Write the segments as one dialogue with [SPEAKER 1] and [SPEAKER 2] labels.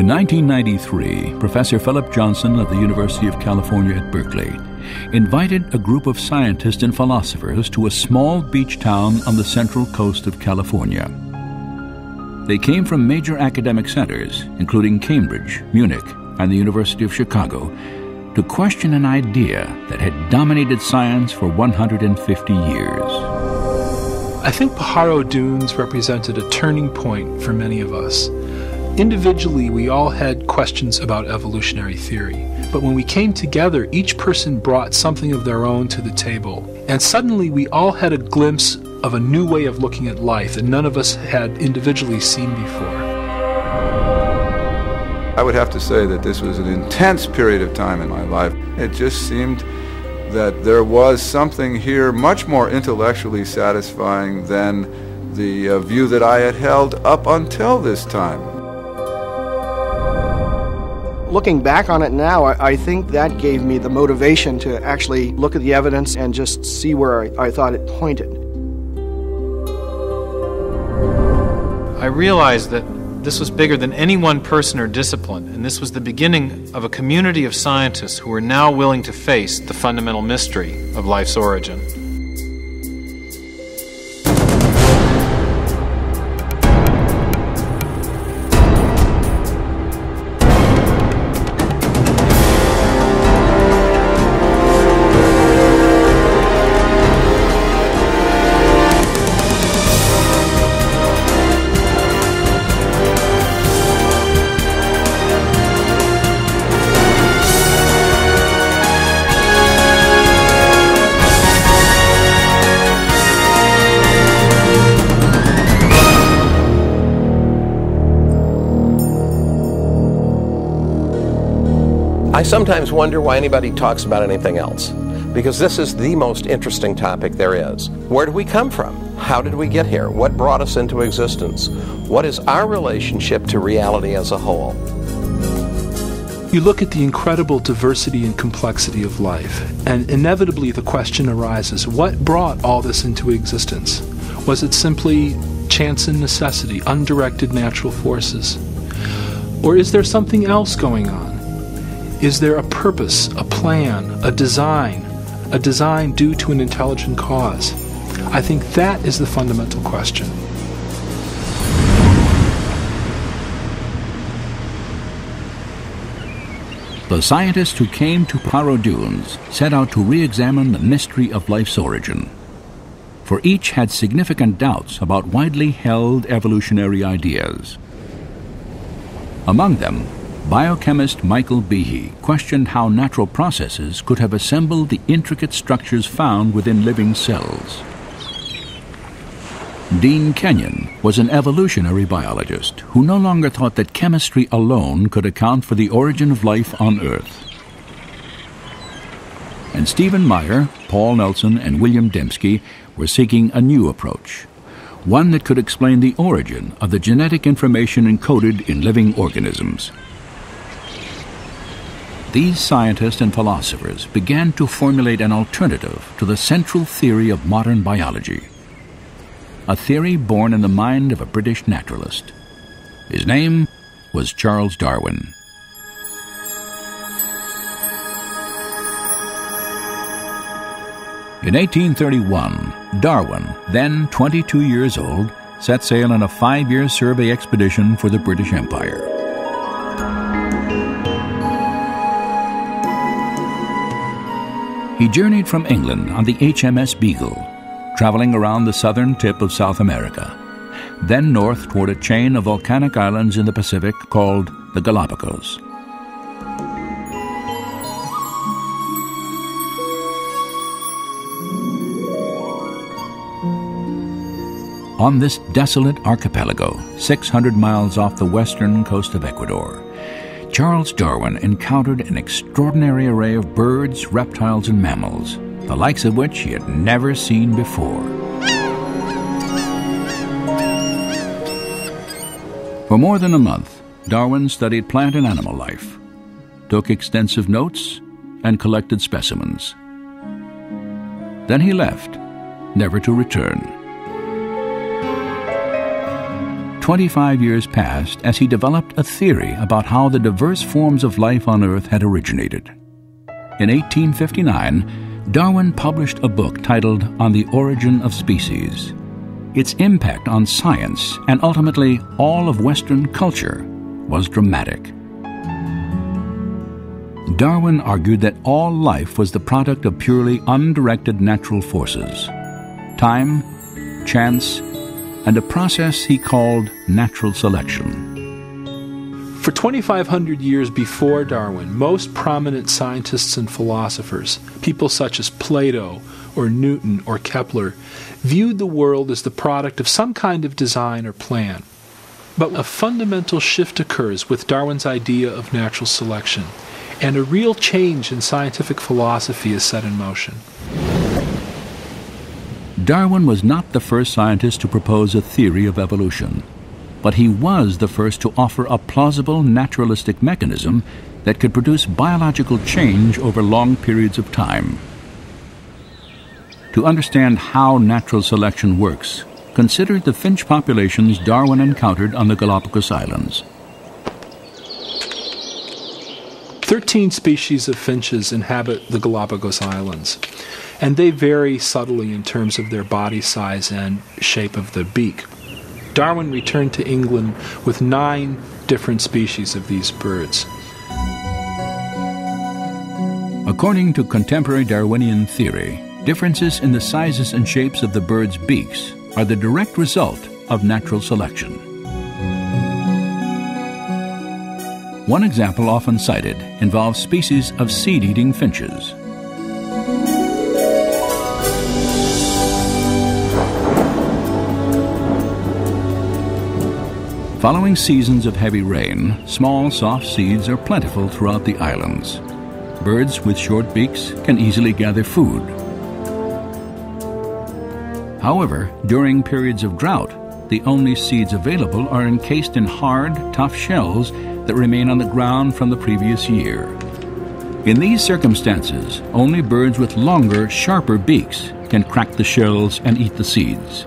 [SPEAKER 1] In 1993, Professor Philip Johnson of the University of California at Berkeley invited a group of scientists and philosophers to a small beach town on the central coast of California. They came from major academic centers, including Cambridge, Munich, and the University of Chicago, to question an idea that had dominated science for 150 years.
[SPEAKER 2] I think Pajaro Dunes represented a turning point for many of us. Individually, we all had questions about evolutionary theory, but when we came together, each person brought something of their own to the table, and suddenly we all had a glimpse of a new way of looking at life that none of us had individually seen before.
[SPEAKER 3] I would have to say that this was an intense period of time in my life. It just seemed that there was something here much more intellectually satisfying than the view that I had held up until this time.
[SPEAKER 4] Looking back on it now, I think that gave me the motivation to actually look at the evidence and just see where I thought it pointed.
[SPEAKER 5] I realized that this was bigger than any one person or discipline, and this was the beginning of a community of scientists who are now willing to face the fundamental mystery of life's origin.
[SPEAKER 6] I sometimes wonder why anybody talks about anything else, because this is the most interesting topic there is. Where do we come from? How did we get here? What brought us into existence? What is our relationship to reality as a whole?
[SPEAKER 2] You look at the incredible diversity and complexity of life, and inevitably the question arises, what brought all this into existence? Was it simply chance and necessity, undirected natural forces? Or is there something else going on? Is there a purpose, a plan, a design due to an intelligent cause? I think that is the fundamental question.
[SPEAKER 1] The scientists who came to Pajaro Dunes set out to re-examine the mystery of life's origin. For each had significant doubts about widely held evolutionary ideas. Among them, biochemist Michael Behe questioned how natural processes could have assembled the intricate structures found within living cells. Dean Kenyon was an evolutionary biologist who no longer thought that chemistry alone could account for the origin of life on Earth. And Stephen Meyer, Paul Nelson, and William Dembski were seeking a new approach, one that could explain the origin of the genetic information encoded in living organisms. These scientists and philosophers began to formulate an alternative to the central theory of modern biology, a theory born in the mind of a British naturalist. His name was Charles Darwin. In 1831, Darwin, then 22 years old, set sail on a 5-year survey expedition for the British Empire. He journeyed from England on the HMS Beagle, traveling around the southern tip of South America, then north toward a chain of volcanic islands in the Pacific called the Galapagos. On this desolate archipelago, 600 miles off the western coast of Ecuador, Charles Darwin encountered an extraordinary array of birds, reptiles, and mammals, the likes of which he had never seen before. For more than a month, Darwin studied plant and animal life, took extensive notes, and collected specimens. Then he left, never to return. 25 years passed as he developed a theory about how the diverse forms of life on Earth had originated. In 1859, Darwin published a book titled On the Origin of Species. Its impact on science and ultimately all of Western culture was dramatic. Darwin argued that all life was the product of purely undirected natural forces, time, chance, and a process he called natural selection.
[SPEAKER 2] For 2,500 years before Darwin, most prominent scientists and philosophers, people such as Plato or Newton or Kepler, viewed the world as the product of some kind of design or plan. But a fundamental shift occurs with Darwin's idea of natural selection, and a real change in scientific philosophy is set in motion.
[SPEAKER 1] Darwin was not the first scientist to propose a theory of evolution, but he was the first to offer a plausible naturalistic mechanism that could produce biological change over long periods of time. To understand how natural selection works, consider the finch populations Darwin encountered on the Galapagos Islands.
[SPEAKER 2] 13 species of finches inhabit the Galapagos Islands, and they vary subtly in terms of their body size and shape of the beak. Darwin returned to England with 9 different species of these birds.
[SPEAKER 1] According to contemporary Darwinian theory, differences in the sizes and shapes of the birds' beaks are the direct result of natural selection. One example often cited involves species of seed-eating finches. Following seasons of heavy rain, small, soft seeds are plentiful throughout the islands. Birds with short beaks can easily gather food. However, during periods of drought, the only seeds available are encased in hard, tough shells that remain on the ground from the previous year. In these circumstances, only birds with longer, sharper beaks can crack the shells and eat the seeds.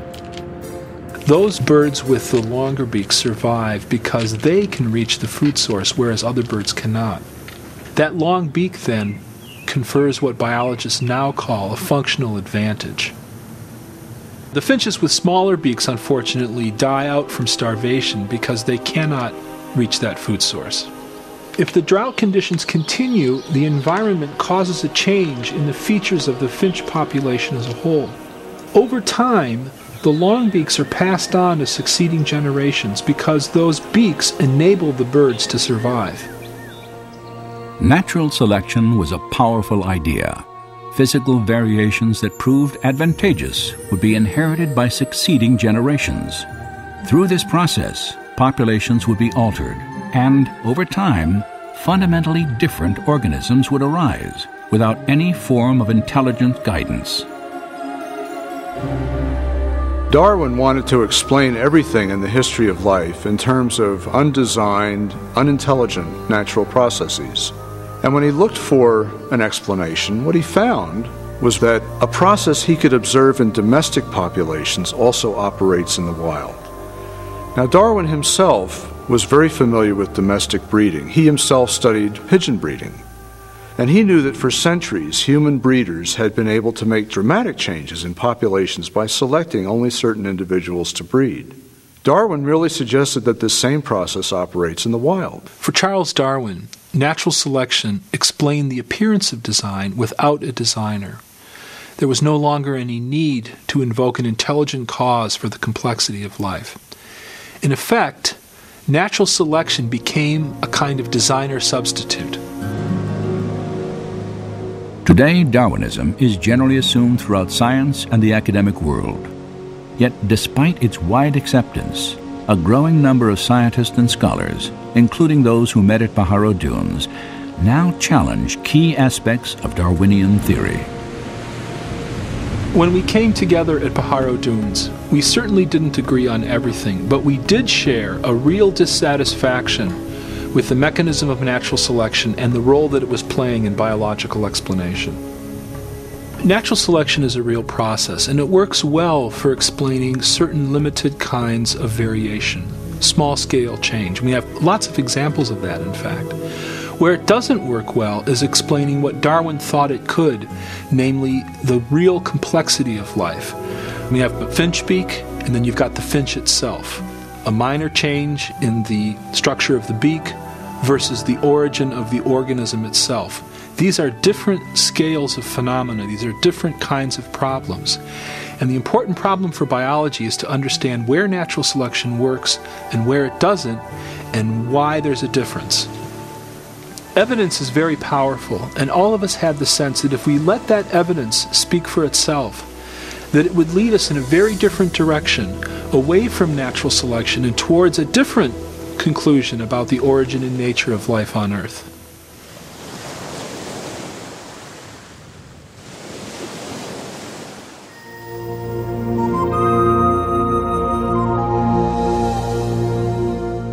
[SPEAKER 2] Those birds with the longer beaks survive because they can reach the food source, whereas other birds cannot. That long beak, then, confers what biologists now call a functional advantage. The finches with smaller beaks, unfortunately, die out from starvation because they cannot reach that food source. If the drought conditions continue, the environment causes a change in the features of the finch population as a whole. Over time, the long beaks are passed on to succeeding generations because those beaks enable the birds to survive.
[SPEAKER 1] Natural selection was a powerful idea. Physical variations that proved advantageous would be inherited by succeeding generations. Through this process, populations would be altered, and over time, fundamentally different organisms would arise without any form of intelligent guidance.
[SPEAKER 3] Darwin wanted to explain everything in the history of life in terms of undesigned, unintelligent natural processes. And when he looked for an explanation, what he found was that a process he could observe in domestic populations also operates in the wild. Now, Darwin himself was very familiar with domestic breeding. He himself studied pigeon breeding. And he knew that for centuries, human breeders had been able to make dramatic changes in populations by selecting only certain individuals to breed. Darwin really suggested that this same process operates in the wild.
[SPEAKER 2] For Charles Darwin, natural selection explained the appearance of design without a designer. There was no longer any need to invoke an intelligent cause for the complexity of life. In effect, natural selection became a kind of designer substitute.
[SPEAKER 1] Today, Darwinism is generally assumed throughout science and the academic world. Yet, despite its wide acceptance, a growing number of scientists and scholars, including those who met at Pajaro Dunes, now challenge key aspects of Darwinian theory.
[SPEAKER 2] When we came together at Pajaro Dunes, we certainly didn't agree on everything, but we did share a real dissatisfaction with the mechanism of natural selection and the role that it was playing in biological explanation. Natural selection is a real process, and it works well for explaining certain limited kinds of variation. small-scale change. We have lots of examples of that, in fact. Where it doesn't work well is explaining what Darwin thought it could, namely the real complexity of life. We have a finch beak, and then you've got the finch itself. A minor change in the structure of the beak versus the origin of the organism itself. These are different scales of phenomena. These are different kinds of problems. And the important problem for biology is to understand where natural selection works and where it doesn't, and why there's a difference. Evidence is very powerful, and all of us have the sense that if we let that evidence speak for itself, that it would lead us in a very different direction, away from natural selection and towards a different conclusion about the origin and nature of life on Earth.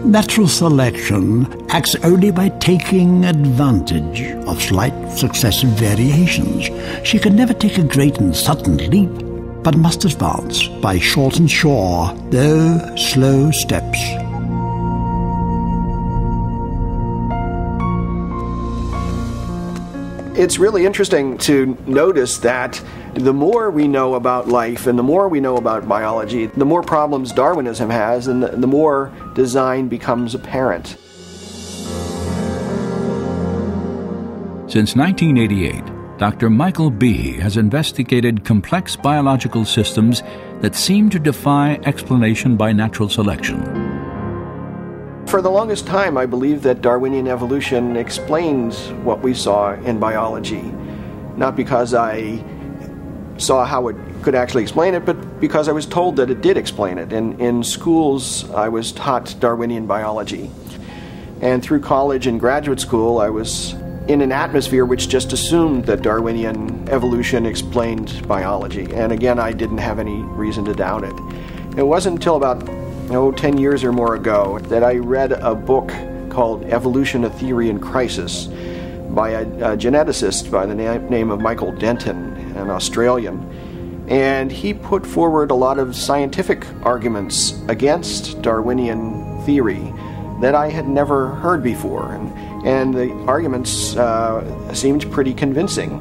[SPEAKER 7] Natural selection acts only by taking advantage of slight successive variations. She can never take a great and sudden leap, but must advance by short and sure, though slow steps.
[SPEAKER 4] It's really interesting to notice that the more we know about life and the more we know about biology, the more problems Darwinism has and the more design becomes apparent.
[SPEAKER 1] Since 1988, Dr. Michael Behe has investigated complex biological systems that seem to defy explanation by natural selection.
[SPEAKER 4] For the longest time, I believed that Darwinian evolution explains what we saw in biology. Not because I saw how it could actually explain it, but because I was told that it did explain it. In schools, I was taught Darwinian biology. And through college and graduate school, I was in an atmosphere which just assumed that Darwinian evolution explained biology. And again, I didn't have any reason to doubt it. It wasn't until about 10 years or more ago that I read a book called Evolution: A Theory in Crisis by a geneticist by the name of Michael Denton, an Australian. And he put forward a lot of scientific arguments against Darwinian theory that I had never heard before. And the arguments seemed pretty convincing.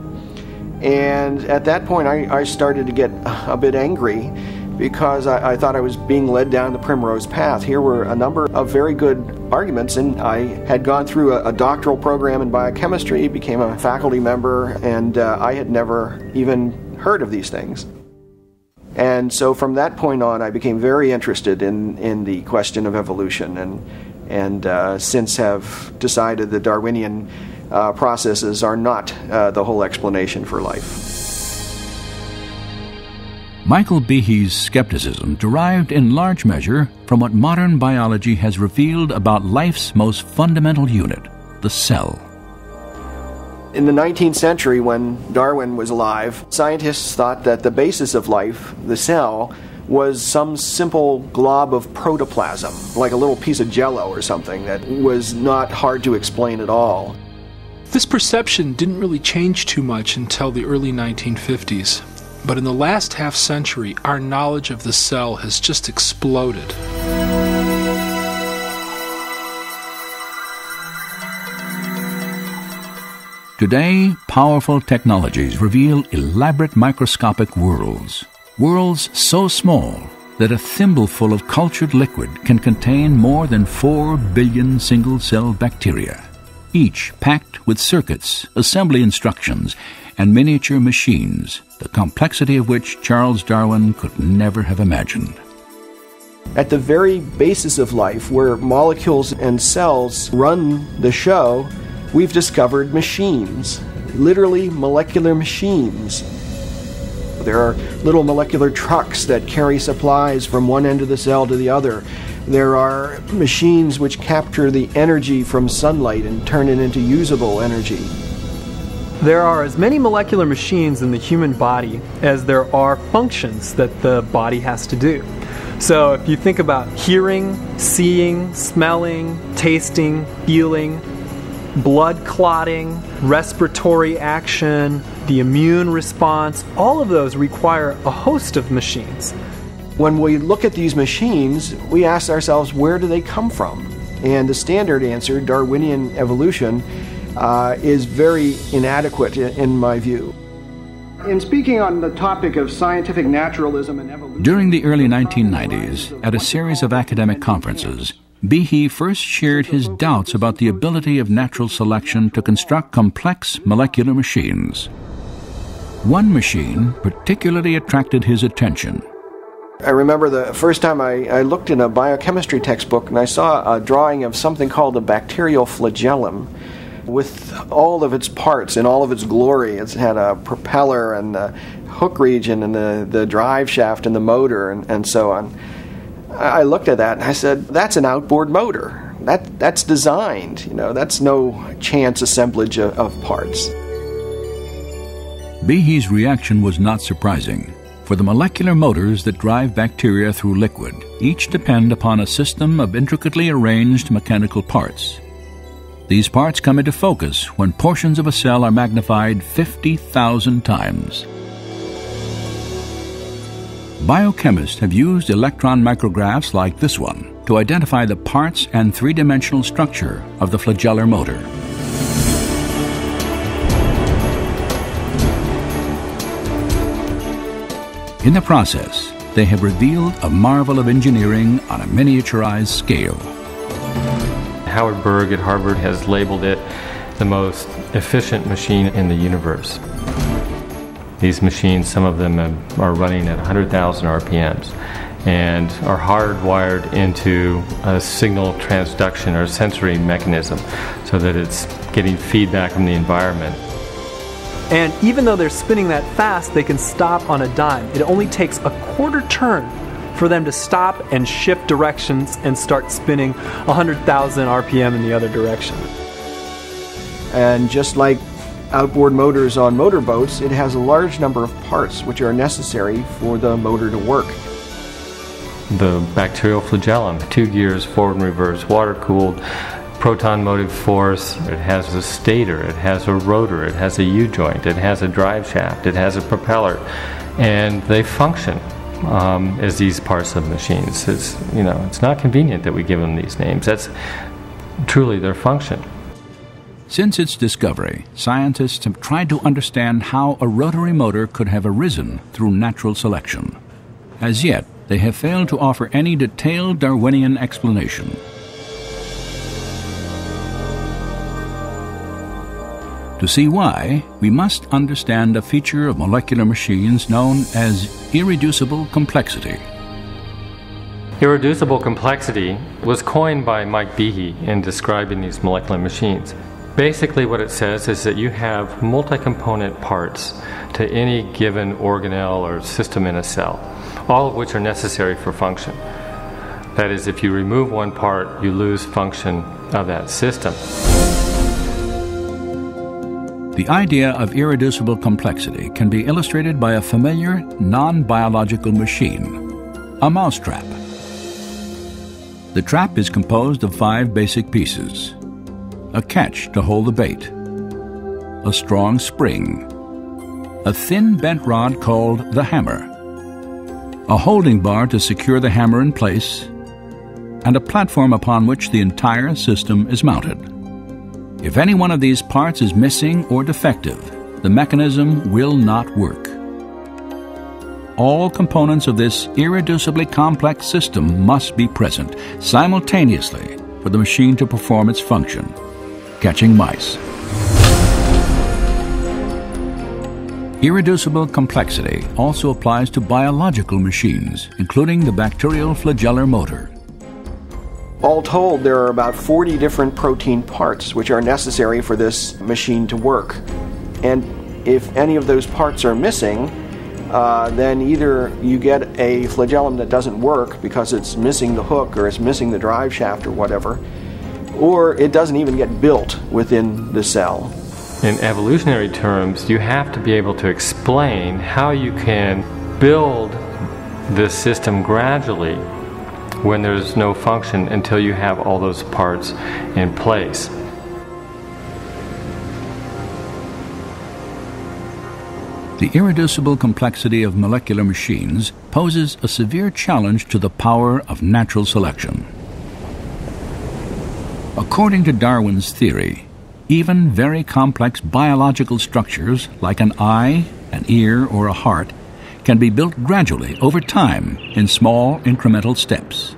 [SPEAKER 4] And at that point, I started to get a bit angry because I thought I was being led down the primrose path. Here were a number of very good arguments, and I had gone through a doctoral program in biochemistry, became a faculty member, and I had never even heard of these things. And so from that point on, I became very interested in the question of evolution, and since have decided that Darwinian processes are not the whole explanation for life.
[SPEAKER 1] Michael Behe's skepticism derived in large measure from what modern biology has revealed about life's most fundamental unit, the cell.
[SPEAKER 4] In the 19th century, when Darwin was alive, scientists thought that the basis of life, the cell, was some simple glob of protoplasm, like a little piece of jello or something that was not hard to explain at all.
[SPEAKER 2] This perception didn't really change too much until the early 1950s. But in the last half century, our knowledge of the cell has just exploded.
[SPEAKER 1] Today, powerful technologies reveal elaborate microscopic worlds. Worlds so small that a thimbleful of cultured liquid can contain more than 4 billion single-cell bacteria, each packed with circuits, assembly instructions, and miniature machines, the complexity of which Charles Darwin could never have imagined.
[SPEAKER 4] At the very basis of life, where molecules and cells run the show, we've discovered machines, literally molecular machines. There are little molecular trucks that carry supplies from one end of the cell to the other. There are machines which capture the energy from sunlight and turn it into usable energy.
[SPEAKER 8] There are as many molecular machines in the human body as there are functions that the body has to do. So if you think about hearing, seeing, smelling, tasting, feeling, blood clotting, respiratory action, the immune response, all of those require a host of machines.
[SPEAKER 4] When we look at these machines, we ask ourselves, where do they come from? And the standard answer, Darwinian evolution, is very inadequate in my view.
[SPEAKER 9] In speaking on the topic of scientific naturalism and evolution...
[SPEAKER 1] During the early 1990s, at a series of academic conferences, Behe first shared his doubts about the ability of natural selection to construct complex molecular machines. One machine particularly attracted his attention.
[SPEAKER 4] I remember the first time I looked in a biochemistry textbook and I saw a drawing of something called a bacterial flagellum with all of its parts in all of its glory. It had a propeller and the hook region and the drive shaft and the motor and so on. I looked at that and I said, that's an outboard motor. That's designed, that's no chance assemblage of parts.
[SPEAKER 1] Behe's reaction was not surprising. For the molecular motors that drive bacteria through liquid each depend upon a system of intricately arranged mechanical parts. These parts come into focus when portions of a cell are magnified 50,000 times. Biochemists have used electron micrographs like this one to identify the parts and three-dimensional structure of the flagellar motor. In the process, they have revealed a marvel of engineering on a miniaturized scale.
[SPEAKER 10] Howard Berg at Harvard has labeled it the most efficient machine in the universe. These machines, some of them are running at 100,000 RPMs and are hardwired into a signal transduction or sensory mechanism so that it's getting feedback from the environment.
[SPEAKER 8] And even though they're spinning that fast, they can stop on a dime. It only takes a quarter turn for them to stop and shift directions and start spinning 100,000 RPM in the other direction.
[SPEAKER 4] And just like outboard motors on motorboats, it has a large number of parts which are necessary for the motor to work.
[SPEAKER 10] The bacterial flagellum, 2 gears, forward and reverse, water-cooled, proton motive force. It has a stator, it has a rotor, it has a U-joint, it has a drive shaft, it has a propeller, and they function as these parts of machines. It's not convenient that we give them these names. That's truly their function.
[SPEAKER 1] Since its discovery, scientists have tried to understand how a rotary motor could have arisen through natural selection. As yet, they have failed to offer any detailed Darwinian explanation. To see why, we must understand a feature of molecular machines known as irreducible complexity.
[SPEAKER 10] Irreducible complexity was coined by Mike Behe in describing these molecular machines. Basically what it says is that you have multi-component parts to any given organelle or system in a cell, all of which are necessary for function. That is, if you remove one part, you lose function of that system.
[SPEAKER 1] The idea of irreducible complexity can be illustrated by a familiar, non-biological machine, a mousetrap. The trap is composed of 5 basic pieces: a catch to hold the bait, a strong spring, a thin bent rod called the hammer, a holding bar to secure the hammer in place, and a platform upon which the entire system is mounted. If any one of these parts is missing or defective, the mechanism will not work. All components of this irreducibly complex system must be present simultaneously for the machine to perform its function, catching mice. Irreducible complexity also applies to biological machines, including the bacterial flagellar motor.
[SPEAKER 4] All told, there are about 40 different protein parts which are necessary for this machine to work. And if any of those parts are missing, then either you get a flagellum that doesn't work because it's missing the hook or it's missing the drive shaft or whatever, or it doesn't even get built within the cell.
[SPEAKER 10] In evolutionary terms, you have to be able to explain how you can build this system gradually when there's no function until you have all those parts in place.
[SPEAKER 1] The irreducible complexity of molecular machines poses a severe challenge to the power of natural selection. According to Darwin's theory, even very complex biological structures like an eye, an ear, or a heart can be built gradually over time in small incremental steps.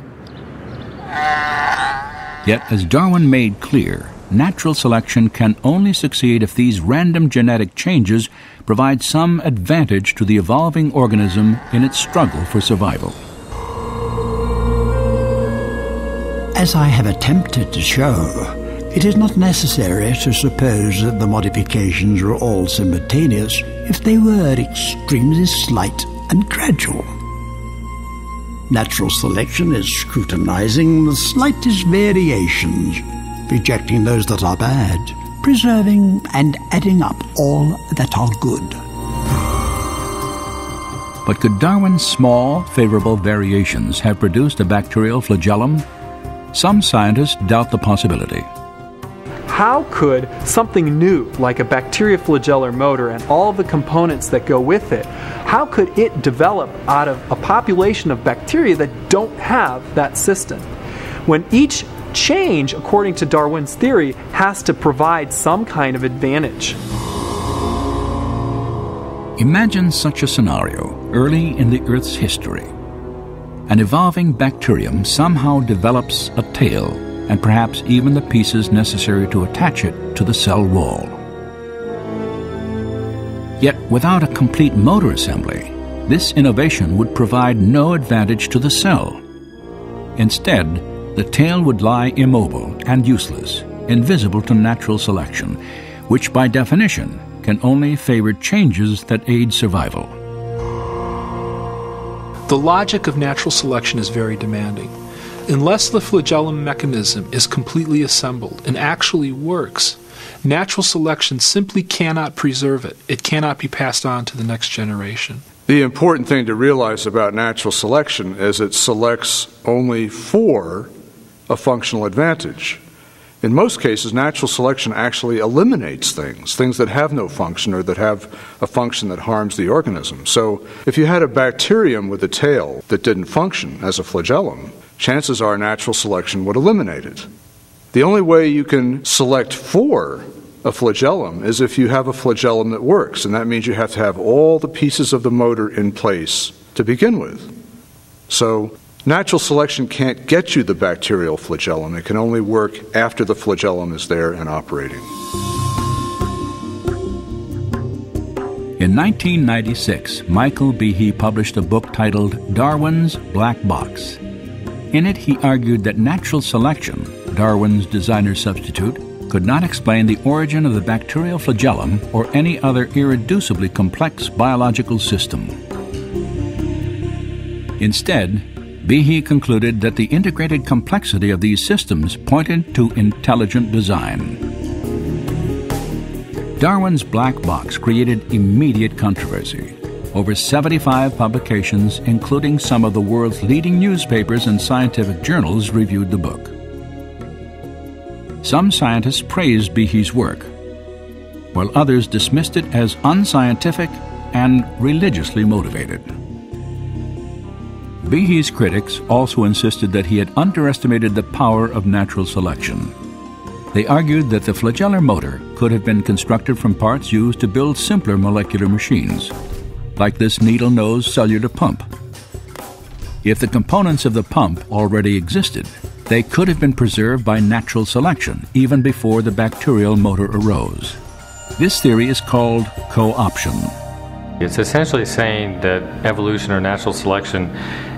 [SPEAKER 1] Yet, as Darwin made clear, natural selection can only succeed if these random genetic changes provide some advantage to the evolving organism in its struggle for survival.
[SPEAKER 7] As I have attempted to show, it is not necessary to suppose that the modifications were all simultaneous if they were extremely slight and gradual. Natural selection is scrutinizing the slightest variations, rejecting those that are bad, preserving and adding up all that are good.
[SPEAKER 1] But could Darwin's small, favorable variations have produced a bacterial flagellum? Some scientists doubt the possibility.
[SPEAKER 8] How could something new, like a bacterioflagellar motor and all of the components that go with it, how could it develop out of a population of bacteria that don't have that system? When each change, according to Darwin's theory, has to provide some kind of advantage.
[SPEAKER 1] Imagine such a scenario early in the Earth's history. An evolving bacterium somehow develops a tail and perhaps even the pieces necessary to attach it to the cell wall. Yet without a complete motor assembly, this innovation would provide no advantage to the cell. Instead, the tail would lie immobile and useless, invisible to natural selection, which by definition can only favor changes that aid survival.
[SPEAKER 2] The logic of natural selection is very demanding. Unless the flagellum mechanism is completely assembled and actually works, natural selection simply cannot preserve it. It cannot be passed on to the next generation.
[SPEAKER 3] The important thing to realize about natural selection is it selects only for a functional advantage. In most cases, natural selection actually eliminates things that have no function or that have a function that harms the organism. So if you had a bacterium with a tail that didn't function as a flagellum, chances are natural selection would eliminate it. The only way you can select for a flagellum is if you have a flagellum that works, and that means you have to have all the pieces of the motor in place to begin with. So natural selection can't get you the bacterial flagellum. It can only work after the flagellum is there and operating.
[SPEAKER 1] In 1996, Michael Behe published a book titled Darwin's Black Box. In it, he argued that natural selection, Darwin's designer substitute, could not explain the origin of the bacterial flagellum or any other irreducibly complex biological system. Instead, Behe concluded that the integrated complexity of these systems pointed to intelligent design. Darwin's black box created immediate controversy. Over 75 publications, including some of the world's leading newspapers and scientific journals, reviewed the book. Some scientists praised Behe's work, while others dismissed it as unscientific and religiously motivated. Behe's critics also insisted that he had underestimated the power of natural selection. They argued that the flagellar motor could have been constructed from parts used to build simpler molecular machines, like this needle-nose cellular pump. If the components of the pump already existed, they could have been preserved by natural selection even before the bacterial motor arose. This theory is called co-option.
[SPEAKER 10] It's essentially saying that evolution or natural selection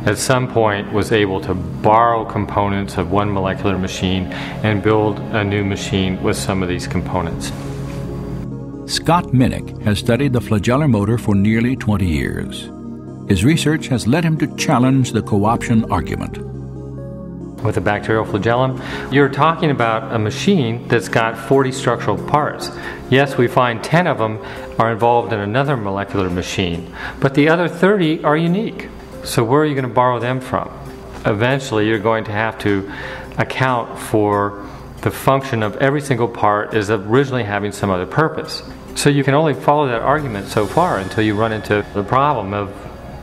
[SPEAKER 10] at some point was able to borrow components of one molecular machine and build a new machine with some of these components.
[SPEAKER 1] Scott Minnick has studied the flagellar motor for nearly 20 years. His research has led him to challenge the co-option argument.
[SPEAKER 10] With a bacterial flagellum, you're talking about a machine that's got 40 structural parts. Yes, we find 10 of them are involved in another molecular machine, but the other 30 are unique. So where are you going to borrow them from? Eventually, you're going to have to account for the function of every single part as originally having some other purpose. So you can only follow that argument so far until you run into the problem of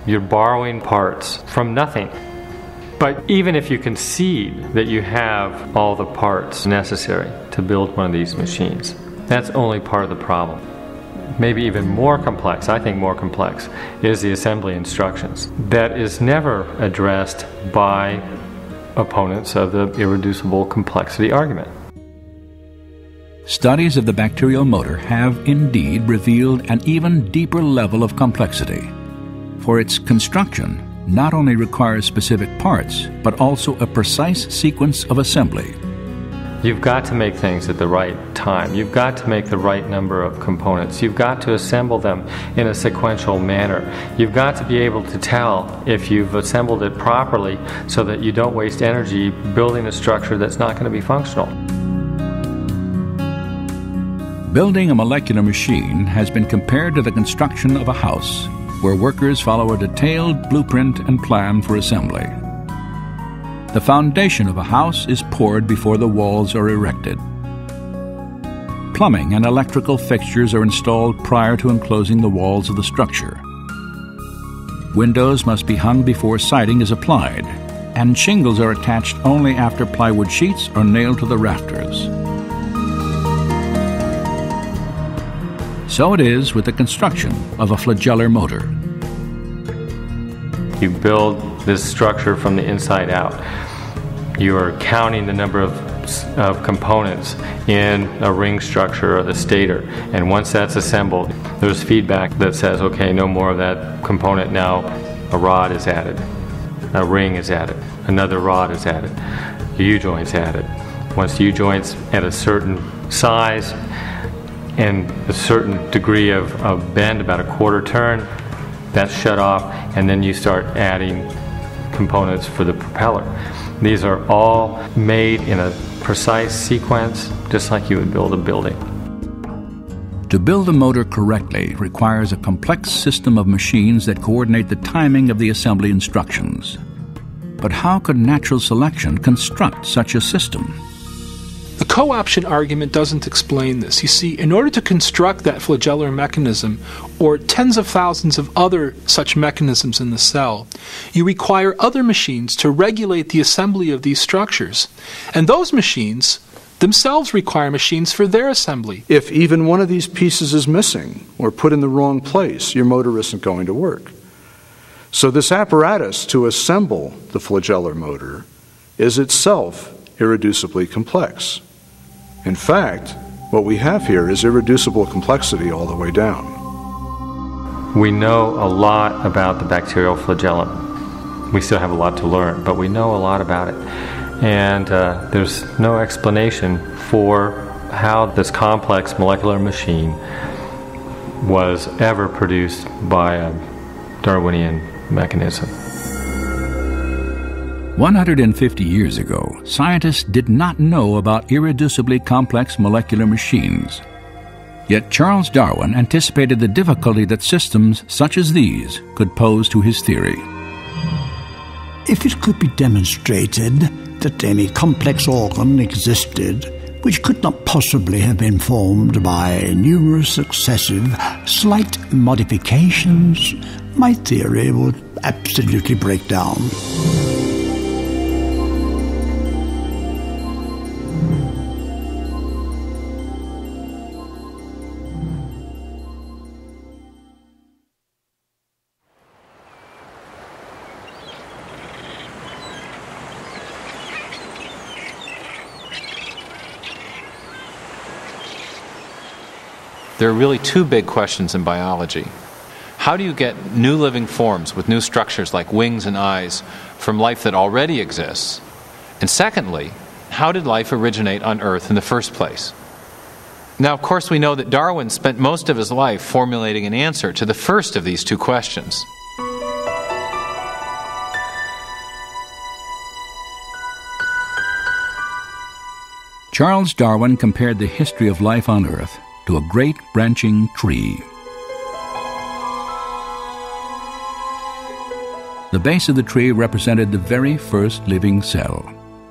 [SPEAKER 10] you're borrowing parts from nothing. But even if you concede that you have all the parts necessary to build one of these machines, that's only part of the problem. Maybe even more complex, I think more complex, is the assembly instructions. That is never addressed by opponents of the irreducible complexity argument.
[SPEAKER 1] Studies of the bacterial motor have indeed revealed an even deeper level of complexity, for its construction not only requires specific parts, but also a precise sequence of assembly.
[SPEAKER 10] You've got to make things at the right time. You've got to make the right number of components. You've got to assemble them in a sequential manner. You've got to be able to tell if you've assembled it properly so that you don't waste energy building a structure that's not going to be functional.
[SPEAKER 1] Building a molecular machine has been compared to the construction of a house, where workers follow a detailed blueprint and plan for assembly. The foundation of a house is poured before the walls are erected. Plumbing and electrical fixtures are installed prior to enclosing the walls of the structure. Windows must be hung before siding is applied, and shingles are attached only after plywood sheets are nailed to the rafters. So it is with the construction of a flagellar motor.
[SPEAKER 10] You build this structure from the inside out. You are counting the number of components in a ring structure or the stator, and once that's assembled, there's feedback that says, okay, no more of that component now. A rod is added, a ring is added, another rod is added, a U-joint's added. Once the U-joint's at a certain size and a certain degree of bend, about a quarter turn, that's shut off, and then you start adding components for the propeller. These are all made in a precise sequence, just like you would build a building.
[SPEAKER 1] To build a motor correctly requires a complex system of machines that coordinate the timing of the assembly instructions. But how could natural selection construct such a system?
[SPEAKER 2] The co-option argument doesn't explain this. You see, in order to construct that flagellar mechanism, or tens of thousands of other such mechanisms in the cell, you require other machines to regulate the assembly of these structures. And those machines themselves require machines for their assembly.
[SPEAKER 11] If even one of these pieces is missing or put in the wrong place, your motor isn't going to work. So this apparatus to assemble the flagellar motor is itself irreducibly complex. In fact, what we have here is irreducible complexity all the way down.
[SPEAKER 10] We know a lot about the bacterial flagellum. We still have a lot to learn, but we know a lot about it. And there's no explanation for how this complex molecular machine was ever produced by a Darwinian mechanism.
[SPEAKER 1] 150 years ago, scientists did not know about irreducibly complex molecular machines. Yet Charles Darwin anticipated the difficulty that systems such as these could pose to his theory.
[SPEAKER 7] If it could be demonstrated that any complex organ existed which could not possibly have been formed by numerous successive, slight modifications, my theory would absolutely break down.
[SPEAKER 5] There are really two big questions in biology. How do you get new living forms with new structures like wings and eyes from life that already exists? And secondly, how did life originate on Earth in the first place? Now, of course, we know that Darwin spent most of his life formulating an answer to the first of these two questions.
[SPEAKER 1] Charles Darwin compared the history of life on Earth to a great branching tree. The base of the tree represented the very first living cell,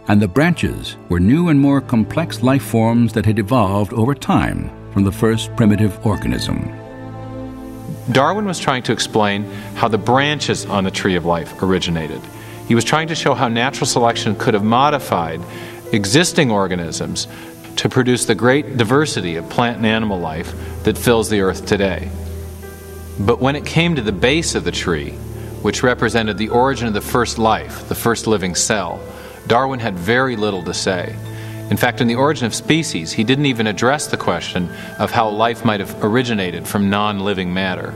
[SPEAKER 1] and the branches were new and more complex life forms that had evolved over time from the first primitive organism.
[SPEAKER 5] Darwin was trying to explain how the branches on the tree of life originated. He was trying to show how natural selection could have modified existing organisms to produce the great diversity of plant and animal life that fills the earth today. But when it came to the base of the tree, which represented the origin of the first life, the first living cell, Darwin had very little to say. In fact, in The Origin of Species, he didn't even address the question of how life might have originated from non-living matter.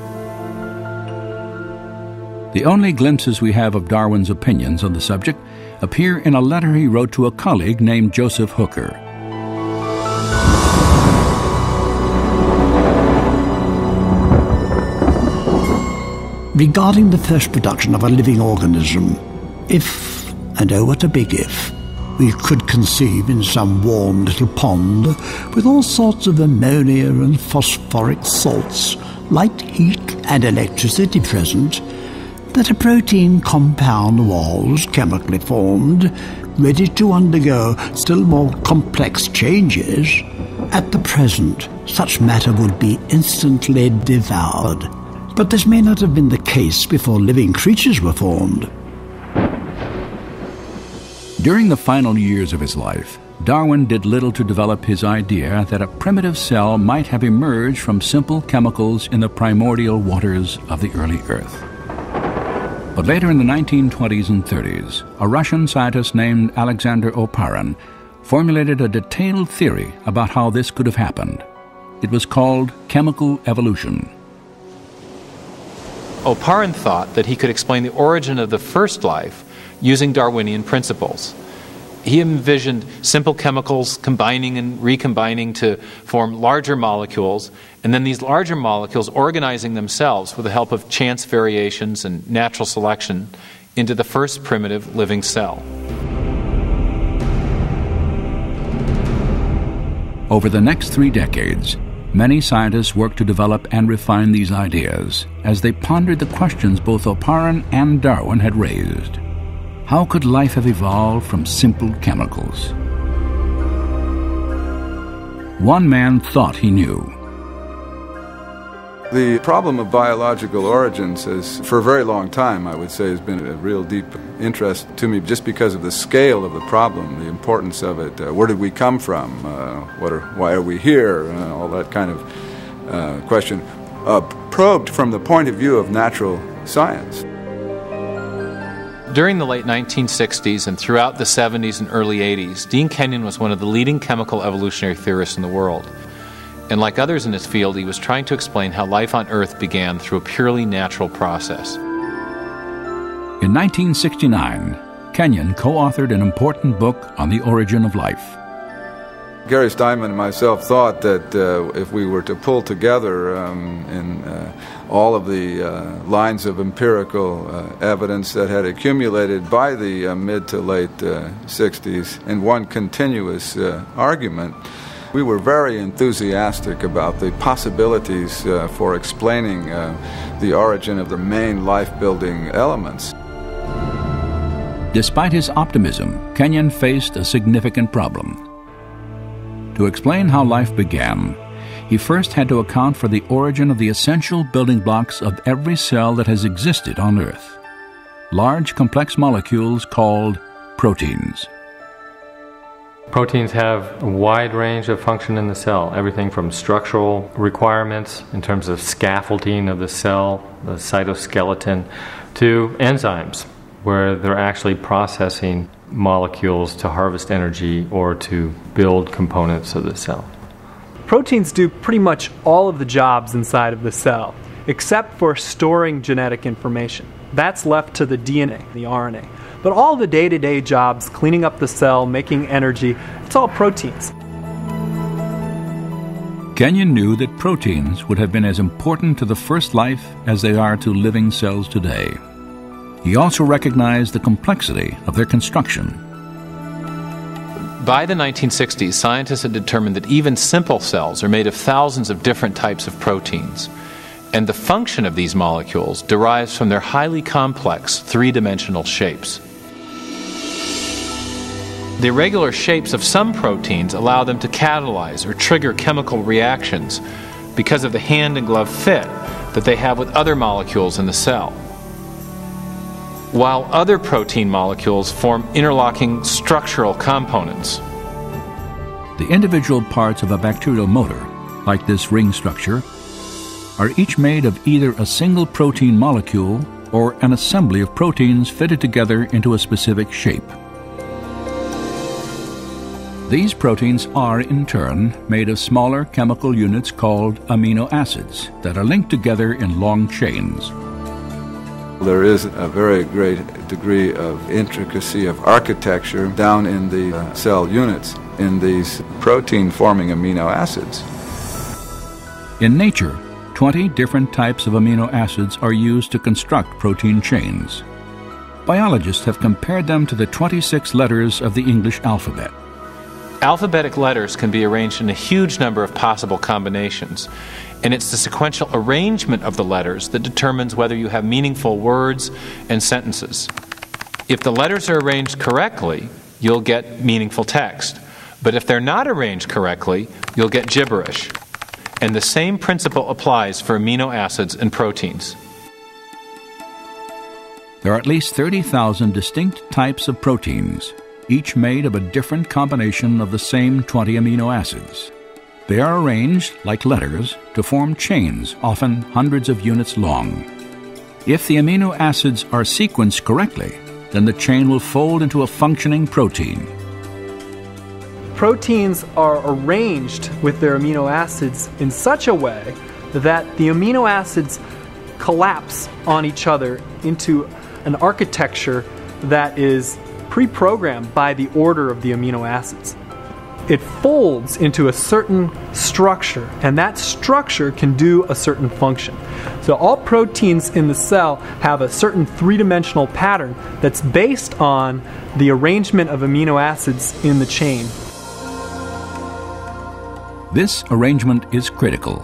[SPEAKER 1] The only glimpses we have of Darwin's opinions on the subject appear in a letter he wrote to a colleague named Joseph Hooker.
[SPEAKER 7] Regarding the first production of a living organism, if, and oh what a big if, we could conceive in some warm little pond with all sorts of ammonia and phosphoric salts, light, heat and electricity present, that a protein compound was chemically formed, ready to undergo still more complex changes, at the present such matter would be instantly devoured. But this may not have been the case before living creatures were formed.
[SPEAKER 1] During the final years of his life, Darwin did little to develop his idea that a primitive cell might have emerged from simple chemicals in the primordial waters of the early Earth. But later in the 1920s and 30s, a Russian scientist named Alexander Oparin formulated a detailed theory about how this could have happened. It was called chemical evolution.
[SPEAKER 5] Oparin thought that he could explain the origin of the first life using Darwinian principles. He envisioned simple chemicals combining and recombining to form larger molecules, and then these larger molecules organizing themselves with the help of chance variations and natural selection into the first primitive living cell.
[SPEAKER 1] Over the next 3 decades, many scientists worked to develop and refine these ideas as they pondered the questions both Oparin and Darwin had raised. How could life have evolved from simple chemicals? One man thought he knew.
[SPEAKER 3] The problem of biological origins has, for a very long time, I would say, has been a real deep interest to me just because of the scale of the problem, the importance of it. Where did we come from? Why are we here? All that kind of question. Probed from the point of view of natural science.
[SPEAKER 5] During the late 1960s and throughout the 70s and early 80s, Dean Kenyon was one of the leading chemical evolutionary theorists in the world. And like others in his field, he was trying to explain how life on Earth began through a purely natural process.
[SPEAKER 1] In 1969, Kenyon co-authored an important book on the origin of life.
[SPEAKER 3] Gary Steinman and myself thought that if we were to pull together in all of the lines of empirical evidence that had accumulated by the mid to late 60s in one continuous argument, we were very enthusiastic about the possibilities for explaining the origin of the main life-building elements.
[SPEAKER 1] Despite his optimism, Kenyon faced a significant problem. To explain how life began, he first had to account for the origin of the essential building blocks of every cell that has existed on Earth. Large, complex molecules called proteins.
[SPEAKER 10] Proteins have a wide range of function in the cell, everything from structural requirements in terms of scaffolding of the cell, the cytoskeleton, to enzymes, where they're actually processing molecules to harvest energy or to build components of the cell.
[SPEAKER 8] Proteins do pretty much all of the jobs inside of the cell, except for storing genetic information. That's left to the DNA, the RNA. But all the day-to-day jobs, cleaning up the cell, making energy, it's all proteins.
[SPEAKER 1] Kenyon knew that proteins would have been as important to the first life as they are to living cells today. He also recognized the complexity of their construction.
[SPEAKER 5] By the 1960s, scientists had determined that even simple cells are made of thousands of different types of proteins, and the function of these molecules derives from their highly complex three-dimensional shapes. The irregular shapes of some proteins allow them to catalyze or trigger chemical reactions because of the hand and glove fit that they have with other molecules in the cell, while other protein molecules form interlocking structural components.
[SPEAKER 1] The individual parts of a bacterial motor, like this ring structure, are each made of either a single protein molecule or an assembly of proteins fitted together into a specific shape. These proteins are, in turn, made of smaller chemical units called amino acids that are linked together in long chains.
[SPEAKER 3] There is a very great degree of intricacy of architecture down in the cell units in these protein-forming amino acids.
[SPEAKER 1] In nature, 20 different types of amino acids are used to construct protein chains. Biologists have compared them to the 26 letters of the English alphabet.
[SPEAKER 5] Alphabetic letters can be arranged in a huge number of possible combinations, and it's the sequential arrangement of the letters that determines whether you have meaningful words and sentences. If the letters are arranged correctly, you'll get meaningful text. But if they're not arranged correctly, you'll get gibberish. And the same principle applies for amino acids and proteins.
[SPEAKER 1] There are at least 30,000 distinct types of proteins, each made of a different combination of the same 20 amino acids. They are arranged, like letters, to form chains, often hundreds of units long. If the amino acids are sequenced correctly, then the chain will fold into a functioning protein.
[SPEAKER 8] Proteins are arranged with their amino acids in such a way that the amino acids collapse on each other into an architecture that is pre-programmed by the order of the amino acids. It folds into a certain structure, and that structure can do a certain function. So all proteins in the cell have a certain three-dimensional pattern that's based on the arrangement of amino acids in the chain.
[SPEAKER 1] This arrangement is critical,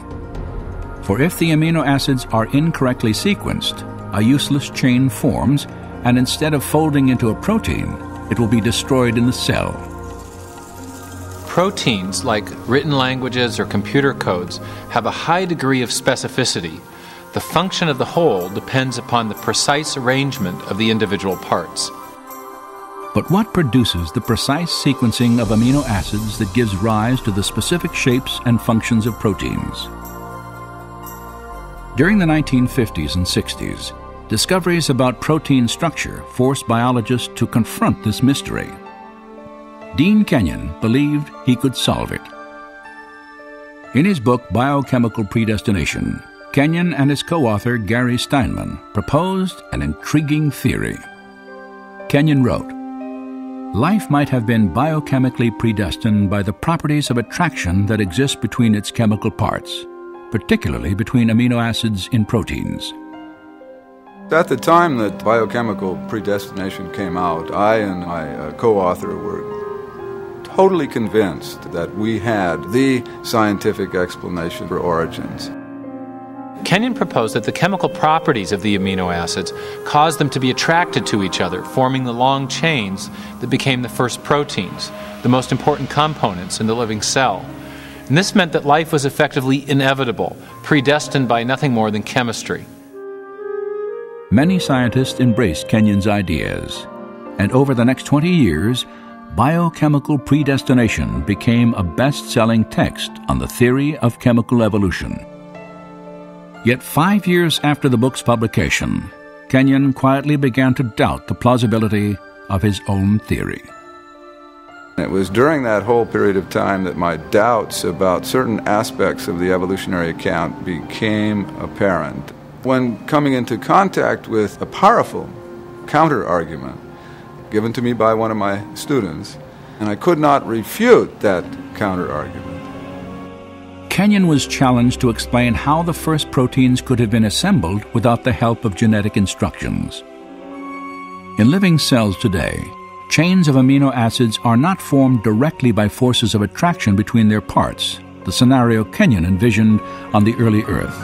[SPEAKER 1] for if the amino acids are incorrectly sequenced, a useless chain forms, and instead of folding into a protein, it will be destroyed in the cell.
[SPEAKER 5] Proteins, like written languages or computer codes, have a high degree of specificity. The function of the whole depends upon the precise arrangement of the individual parts.
[SPEAKER 1] But what produces the precise sequencing of amino acids that gives rise to the specific shapes and functions of proteins? During the 1950s and 60s, discoveries about protein structure forced biologists to confront this mystery. Dean Kenyon believed he could solve it. In his book Biochemical Predestination, Kenyon and his co-author Gary Steinman proposed an intriguing theory. Kenyon wrote, "Life might have been biochemically predestined by the properties of attraction that exist between its chemical parts, particularly between amino acids in proteins."
[SPEAKER 3] At the time that biochemical predestination came out, I and my co-author were totally convinced that we had the scientific explanation for origins.
[SPEAKER 5] Kenyon proposed that the chemical properties of the amino acids caused them to be attracted to each other, forming the long chains that became the first proteins, the most important components in the living cell. And this meant that life was effectively inevitable, predestined by nothing more than chemistry.
[SPEAKER 1] Many scientists embraced Kenyon's ideas, and over the next 20 years, Biochemical Predestination became a best-selling text on the theory of chemical evolution. Yet 5 years after the book's publication, Kenyon quietly began to doubt the plausibility of his own theory.
[SPEAKER 3] It was during that whole period of time that my doubts about certain aspects of the evolutionary account became apparent. When coming into contact with a powerful counter-argument given to me by one of my students, and I could not refute that counter-argument.
[SPEAKER 1] Kenyon was challenged to explain how the first proteins could have been assembled without the help of genetic instructions. In living cells today, chains of amino acids are not formed directly by forces of attraction between their parts, the scenario Kenyon envisioned on the early Earth.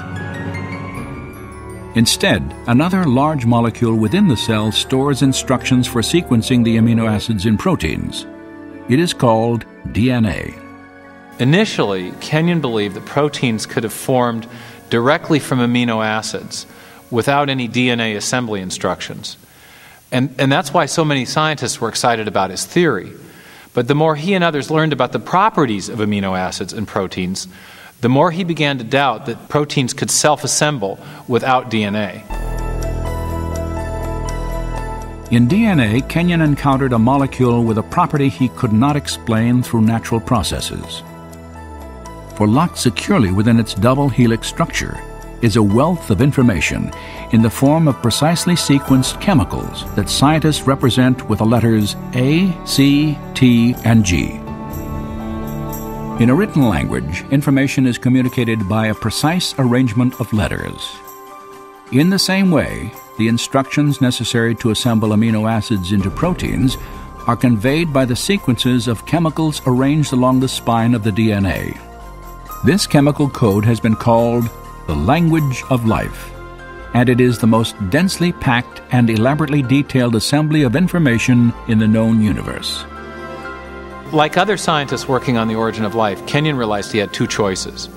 [SPEAKER 1] Instead, another large molecule within the cell stores instructions for sequencing the amino acids in proteins. It is called DNA.
[SPEAKER 5] Initially, Kenyon believed that proteins could have formed directly from amino acids without any DNA assembly instructions. And that's why so many scientists were excited about his theory. But the more he and others learned about the properties of amino acids and proteins, the more he began to doubt that proteins could self-assemble without DNA.
[SPEAKER 1] In DNA, Kenyon encountered a molecule with a property he could not explain through natural processes. For locked securely within its double helix structure is a wealth of information in the form of precisely sequenced chemicals that scientists represent with the letters A, C, T, and G. In a written language, information is communicated by a precise arrangement of letters. In the same way, the instructions necessary to assemble amino acids into proteins are conveyed by the sequences of chemicals arranged along the spine of the DNA. This chemical code has been called the language of life, and it is the most densely packed and elaborately detailed assembly of information in the known universe.
[SPEAKER 5] Like other scientists working on the origin of life, Kenyon realized he had two choices.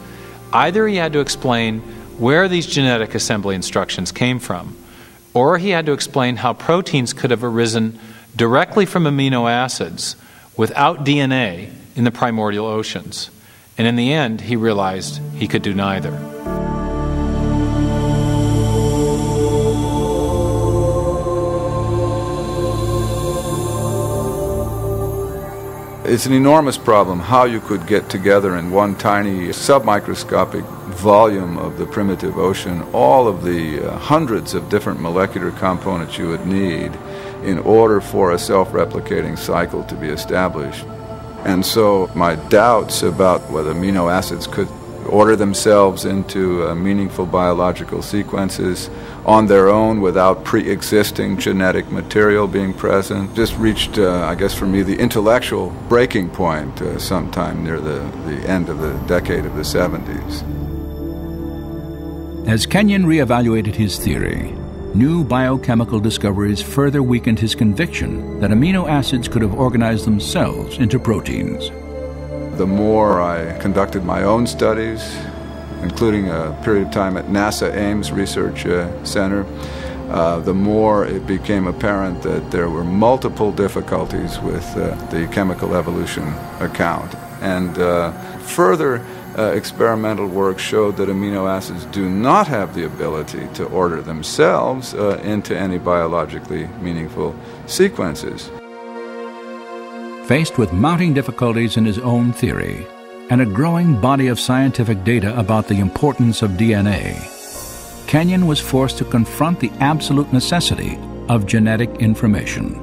[SPEAKER 5] Either he had to explain where these genetic assembly instructions came from, or he had to explain how proteins could have arisen directly from amino acids without DNA in the primordial oceans. And in the end, he realized he could do neither.
[SPEAKER 3] It's an enormous problem how you could get together in one tiny submicroscopic volume of the primitive ocean all of the hundreds of different molecular components you would need in order for a self-replicating cycle to be established. And so my doubts about whether amino acids could order themselves into meaningful biological sequences on their own without pre-existing genetic material being present just reached, I guess for me, the intellectual breaking point sometime near the end of the decade of the 70s.
[SPEAKER 1] As Kenyon reevaluated his theory, new biochemical discoveries further weakened his conviction that amino acids could have organized themselves into proteins.
[SPEAKER 3] The more I conducted my own studies, including a period of time at NASA Ames Research Center, the more it became apparent that there were multiple difficulties with the chemical evolution account. And further experimental work showed that amino acids do not have the ability to order themselves into any biologically meaningful sequences.
[SPEAKER 1] Faced with mounting difficulties in his own theory and a growing body of scientific data about the importance of DNA, Kenyon was forced to confront the absolute necessity of genetic information.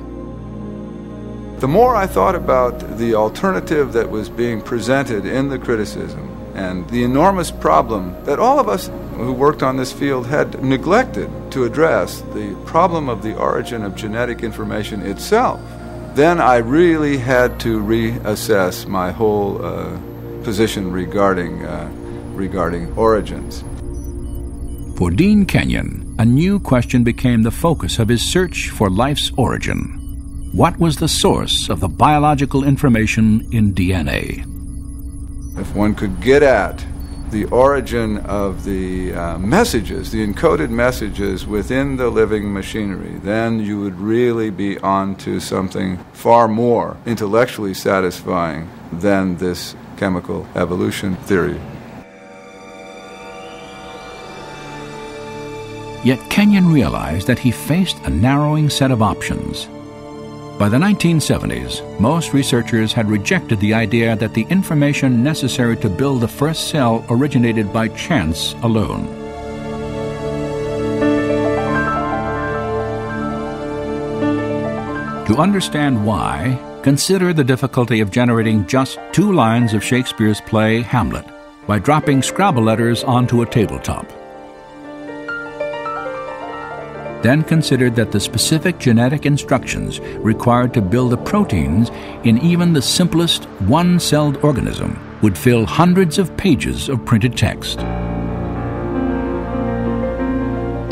[SPEAKER 3] The more I thought about the alternative that was being presented in the criticism and the enormous problem that all of us who worked on this field had neglected to address, the problem of the origin of genetic information itself, then I really had to reassess my whole position regarding origins.
[SPEAKER 1] For Dean Kenyon, a new question became the focus of his search for life's origin. What was the source of the biological information in DNA?
[SPEAKER 3] If one could get at the origin of the messages, the encoded messages within the living machinery, then you would really be on to something far more intellectually satisfying than this chemical evolution theory.
[SPEAKER 1] Yet Kenyon realized that he faced a narrowing set of options. By the 1970s, most researchers had rejected the idea that the information necessary to build the first cell originated by chance alone. To understand why, consider the difficulty of generating just 2 lines of Shakespeare's play Hamlet by dropping Scrabble letters onto a tabletop. Then considered that the specific genetic instructions required to build the proteins in even the simplest one-celled organism would fill hundreds of pages of printed text.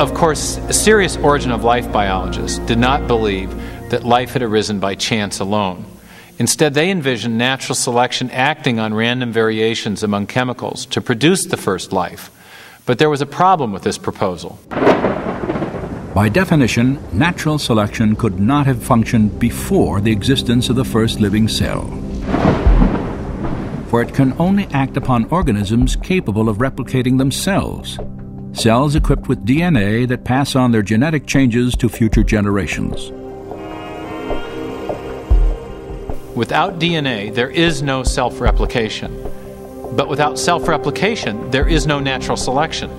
[SPEAKER 5] Of course, serious origin of life biologists did not believe that life had arisen by chance alone. Instead, they envisioned natural selection acting on random variations among chemicals to produce the first life. But there was a problem with this proposal.
[SPEAKER 1] By definition, natural selection could not have functioned before the existence of the first living cell, for it can only act upon organisms capable of replicating themselves, cells equipped with DNA that pass on their genetic changes to future generations.
[SPEAKER 5] Without DNA, there is no self-replication. But without self-replication, there is no natural selection.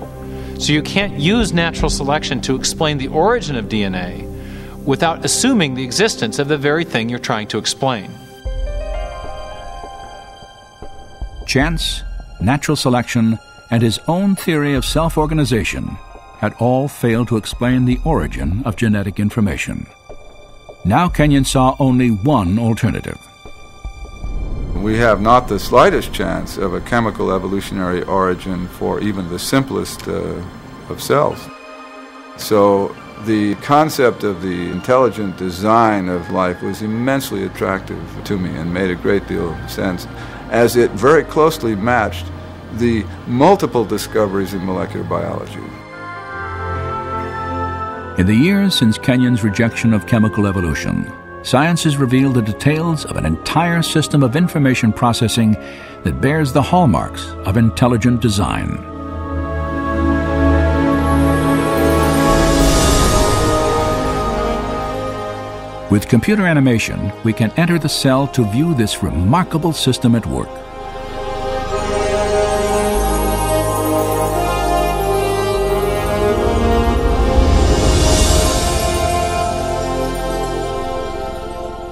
[SPEAKER 5] So you can't use natural selection to explain the origin of DNA without assuming the existence of the very thing you're trying to explain.
[SPEAKER 1] Chance, natural selection, and his own theory of self-organization had all failed to explain the origin of genetic information. Now Kenyon saw only one alternative.
[SPEAKER 3] We have not the slightest chance of a chemical evolutionary origin for even the simplest of cells. So the concept of the intelligent design of life was immensely attractive to me and made a great deal of sense, as it very closely matched the multiple discoveries in molecular biology.
[SPEAKER 1] In the years since Kenyon's rejection of chemical evolution, science has revealed the details of an entire system of information processing that bears the hallmarks of intelligent design. With computer animation, we can enter the cell to view this remarkable system at work.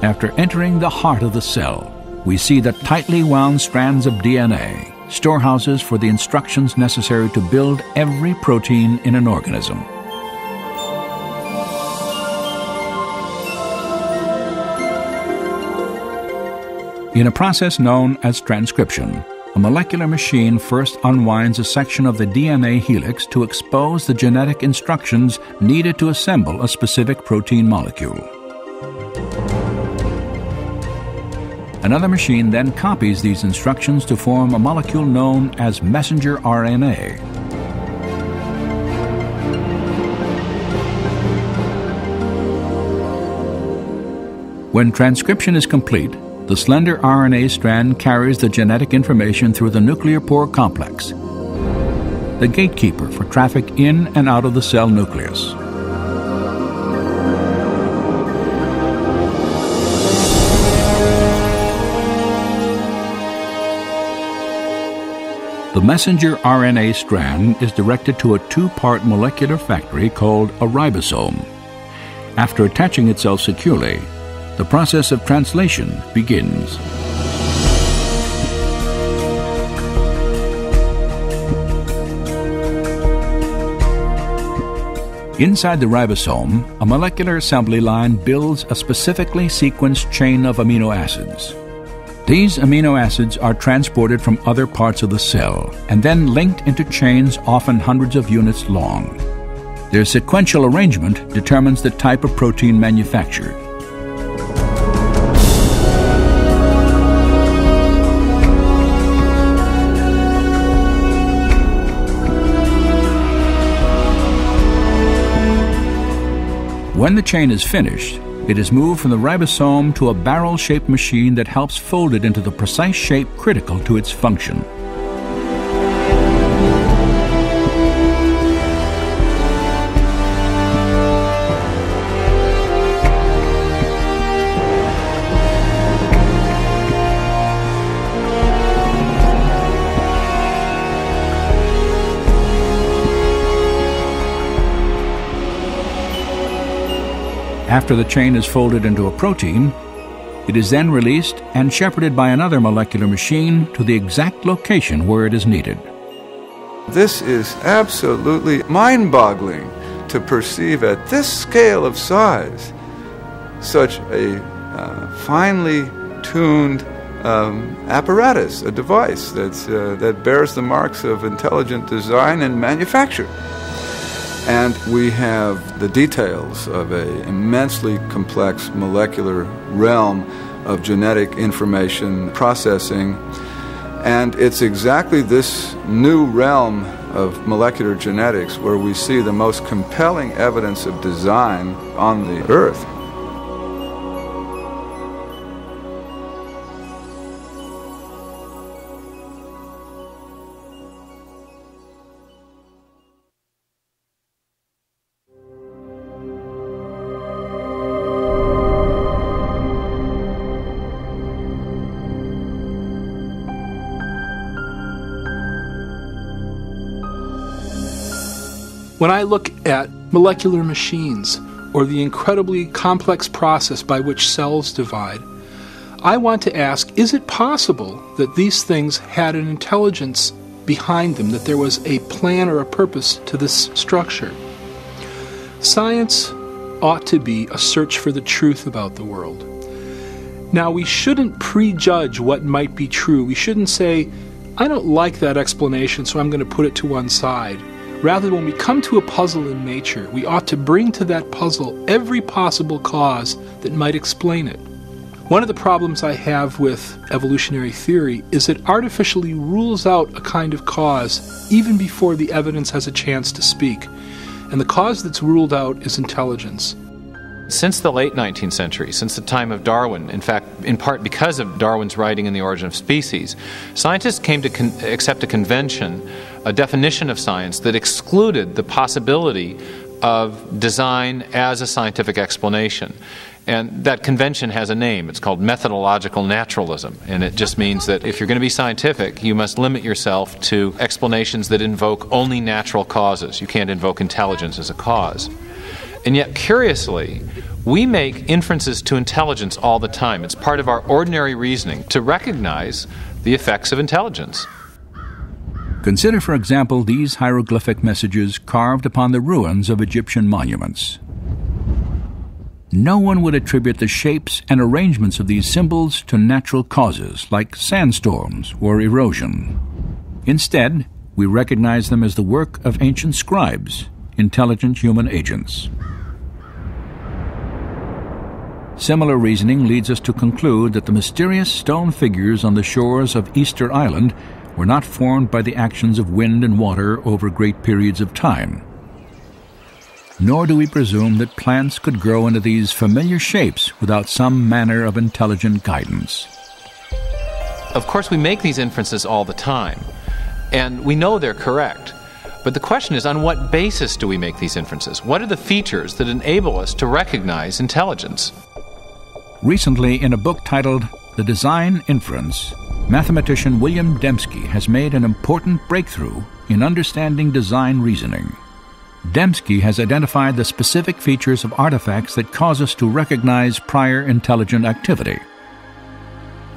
[SPEAKER 1] After entering the heart of the cell, we see the tightly wound strands of DNA, storehouses for the instructions necessary to build every protein in an organism. In a process known as transcription, a molecular machine first unwinds a section of the DNA helix to expose the genetic instructions needed to assemble a specific protein molecule. Another machine then copies these instructions to form a molecule known as messenger RNA. When transcription is complete, the slender RNA strand carries the genetic information through the nuclear pore complex, the gatekeeper for traffic in and out of the cell nucleus. The messenger RNA strand is directed to a two-part molecular factory called a ribosome. After attaching itself securely, the process of translation begins. Inside the ribosome, a molecular assembly line builds a specifically sequenced chain of amino acids. These amino acids are transported from other parts of the cell and then linked into chains often hundreds of units long. Their sequential arrangement determines the type of protein manufactured. When the chain is finished, it is moved from the ribosome to a barrel-shaped machine that helps fold it into the precise shape critical to its function. After the chain is folded into a protein, it is then released and shepherded by another molecular machine to the exact location where it is needed.
[SPEAKER 3] This is absolutely mind-boggling to perceive at this scale of size such a finely tuned apparatus, a device that bears the marks of intelligent design and manufacture. And we have the details of an immensely complex molecular realm of genetic information processing. And it's exactly this new realm of molecular genetics where we see the most compelling evidence of design on the Earth.
[SPEAKER 2] When I look at molecular machines or the incredibly complex process by which cells divide, I want to ask, is it possible that these things had an intelligence behind them, that there was a plan or a purpose to this structure? Science ought to be a search for the truth about the world. Now, we shouldn't prejudge what might be true. We shouldn't say, I don't like that explanation, so I'm going to put it to one side. Rather, when we come to a puzzle in nature, we ought to bring to that puzzle every possible cause that might explain it. One of the problems I have with evolutionary theory is it artificially rules out a kind of cause even before the evidence has a chance to speak. And the cause that's ruled out is intelligence.
[SPEAKER 5] Since the late 19th century, since the time of Darwin, in fact, in part because of Darwin's writing in The Origin of Species, scientists came to accept a convention, a definition of science that excluded the possibility of design as a scientific explanation. And that convention has a name. It's called methodological naturalism. And it just means that if you're going to be scientific, you must limit yourself to explanations that invoke only natural causes. You can't invoke intelligence as a cause. And yet, curiously, we make inferences to intelligence all the time. It's part of our ordinary reasoning to recognize the effects of intelligence.
[SPEAKER 1] Consider, for example, these hieroglyphic messages carved upon the ruins of Egyptian monuments. No one would attribute the shapes and arrangements of these symbols to natural causes like sandstorms or erosion. Instead, we recognize them as the work of ancient scribes, intelligent human agents. Similar reasoning leads us to conclude that the mysterious stone figures on the shores of Easter Island were not formed by the actions of wind and water over great periods of time. Nor do we presume that plants could grow into these familiar shapes without some manner of intelligent guidance.
[SPEAKER 5] Of course, we make these inferences all the time, and we know they're correct. But the question is, on what basis do we make these inferences? What are the features that enable us to recognize intelligence?
[SPEAKER 1] Recently, in a book titled The Design Inference, mathematician William Dembski has made an important breakthrough in understanding design reasoning. Dembski has identified the specific features of artifacts that cause us to recognize prior intelligent activity.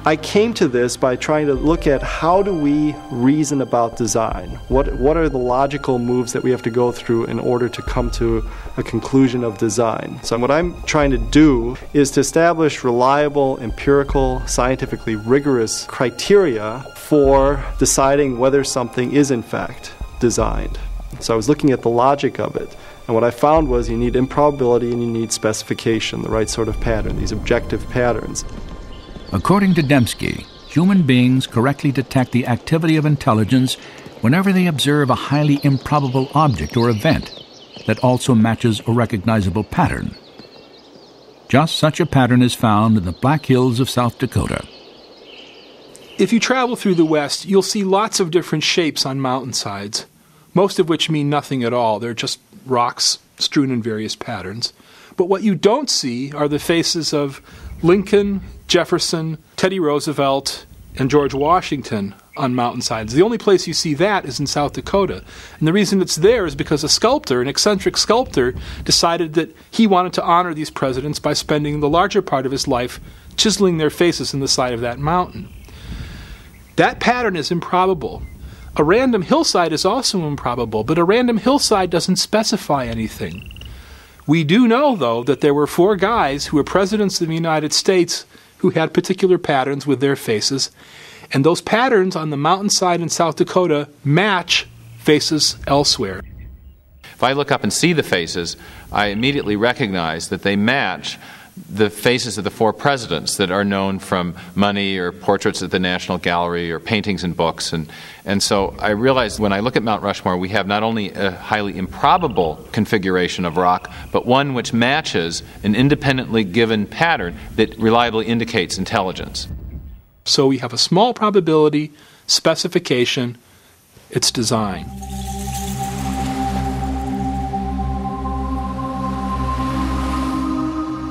[SPEAKER 8] I came to this by trying to look at how do we reason about design? What are the logical moves that we have to go through in order to come to a conclusion of design? So what I'm trying to do is to establish reliable, empirical, scientifically rigorous criteria for deciding whether something is in fact designed. So I was looking at the logic of it. And what I found was you need improbability and you need specification, the right sort of pattern, these objective patterns.
[SPEAKER 1] According to Dembski, human beings correctly detect the activity of intelligence whenever they observe a highly improbable object or event that also matches a recognizable pattern. Just such a pattern is found in the Black Hills of South Dakota.
[SPEAKER 2] If you travel through the West, you'll see lots of different shapes on mountainsides, most of which mean nothing at all. They're just rocks strewn in various patterns. But what you don't see are the faces of Lincoln, Jefferson, Teddy Roosevelt, and George Washington on mountainsides. The only place you see that is in South Dakota. And the reason it's there is because a sculptor, an eccentric sculptor, decided that he wanted to honor these presidents by spending the larger part of his life chiseling their faces in the side of that mountain. That pattern is improbable. A random hillside is also improbable, but a random hillside doesn't specify anything. We do know, though, that there were 4 guys who were presidents of the United States who had particular patterns with their faces, and those patterns on the mountainside in South Dakota match faces elsewhere.
[SPEAKER 5] If I look up and see the faces, I immediately recognize that they match the faces of the 4 presidents that are known from money or portraits at the National Gallery or paintings and books. And so I realized when I look at Mount Rushmore, we have not only a highly improbable configuration of rock, but one which matches an independently given pattern that reliably indicates intelligence.
[SPEAKER 2] So we have a small probability, specification, its design.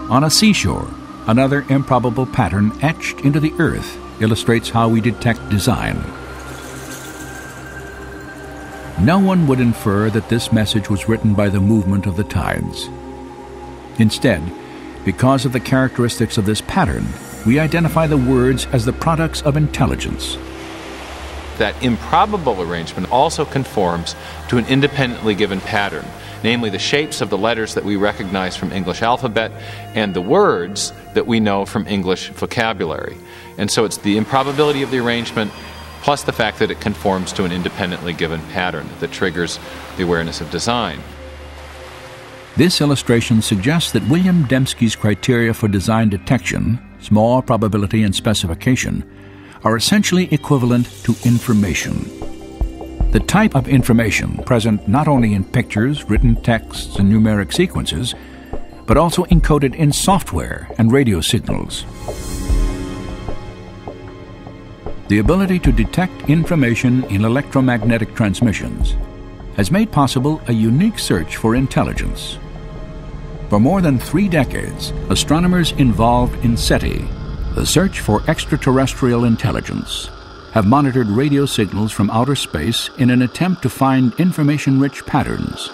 [SPEAKER 1] On a seashore, another improbable pattern etched into the earth illustrates how we detect design. No one would infer that this message was written by the movement of the tides. Instead, because of the characteristics of this pattern, we identify the words as the products of intelligence.
[SPEAKER 5] That improbable arrangement also conforms to an independently given pattern, namely the shapes of the letters that we recognize from English alphabet and the words that we know from English vocabulary. And so it's the improbability of the arrangement plus the fact that it conforms to an independently given pattern that triggers the awareness of design.
[SPEAKER 1] This illustration suggests that William Dembski's criteria for design detection, small probability and specification, are essentially equivalent to information. The type of information present not only in pictures, written texts, and numeric sequences, but also encoded in software and radio signals. The ability to detect information in electromagnetic transmissions has made possible a unique search for intelligence. For more than 3 decades, astronomers involved in SETI, the search for extraterrestrial intelligence, have monitored radio signals from outer space in an attempt to find information-rich patterns.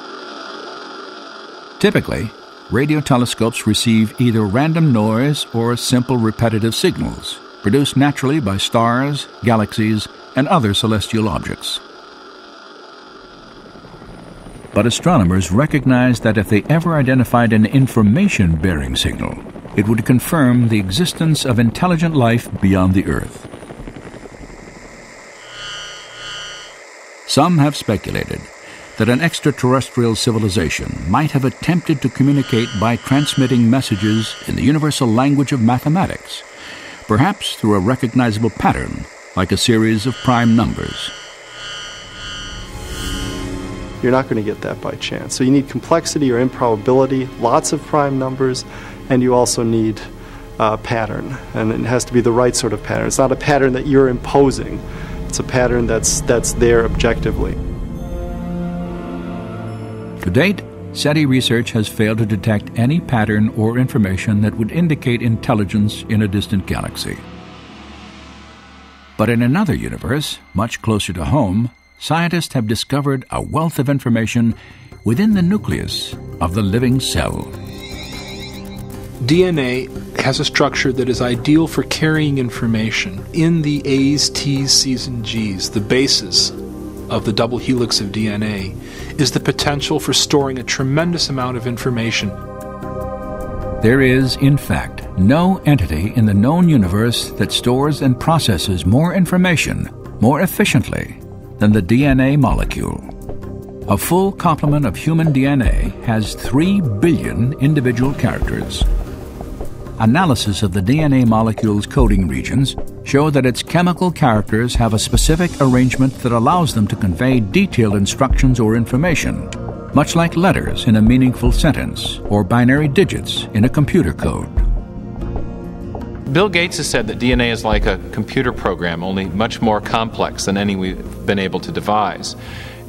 [SPEAKER 1] Typically, radio telescopes receive either random noise or simple repetitive signals produced naturally by stars, galaxies, and other celestial objects. But astronomers recognized that if they ever identified an information-bearing signal, it would confirm the existence of intelligent life beyond the Earth. Some have speculated that an extraterrestrial civilization might have attempted to communicate by transmitting messages in the universal language of mathematics, perhaps through a recognizable pattern like a series of prime numbers.
[SPEAKER 12] You're not going to get that by chance. So you need complexity or improbability, lots of prime numbers, and you also need a pattern. And it has to be the right sort of pattern. It's not a pattern that you're imposing. It's a pattern that's there objectively.
[SPEAKER 1] To date, SETI research has failed to detect any pattern or information that would indicate intelligence in a distant galaxy. But in another universe, much closer to home, scientists have discovered a wealth of information within the nucleus of the living cell.
[SPEAKER 2] DNA has a structure that is ideal for carrying information. In the A's, T's, C's, and G's, the basis of the double helix of DNA, is the potential for storing a tremendous amount of information.
[SPEAKER 1] There is, in fact, no entity in the known universe that stores and processes more information more efficiently than the DNA molecule. A full complement of human DNA has 3 billion individual characters. Analysis of the DNA molecule's coding regions show that its chemical characters have a specific arrangement that allows them to convey detailed instructions or information, much like letters in a meaningful sentence or binary digits in a computer code.
[SPEAKER 5] Bill Gates has said that DNA is like a computer program, only much more complex than any we've been able to devise.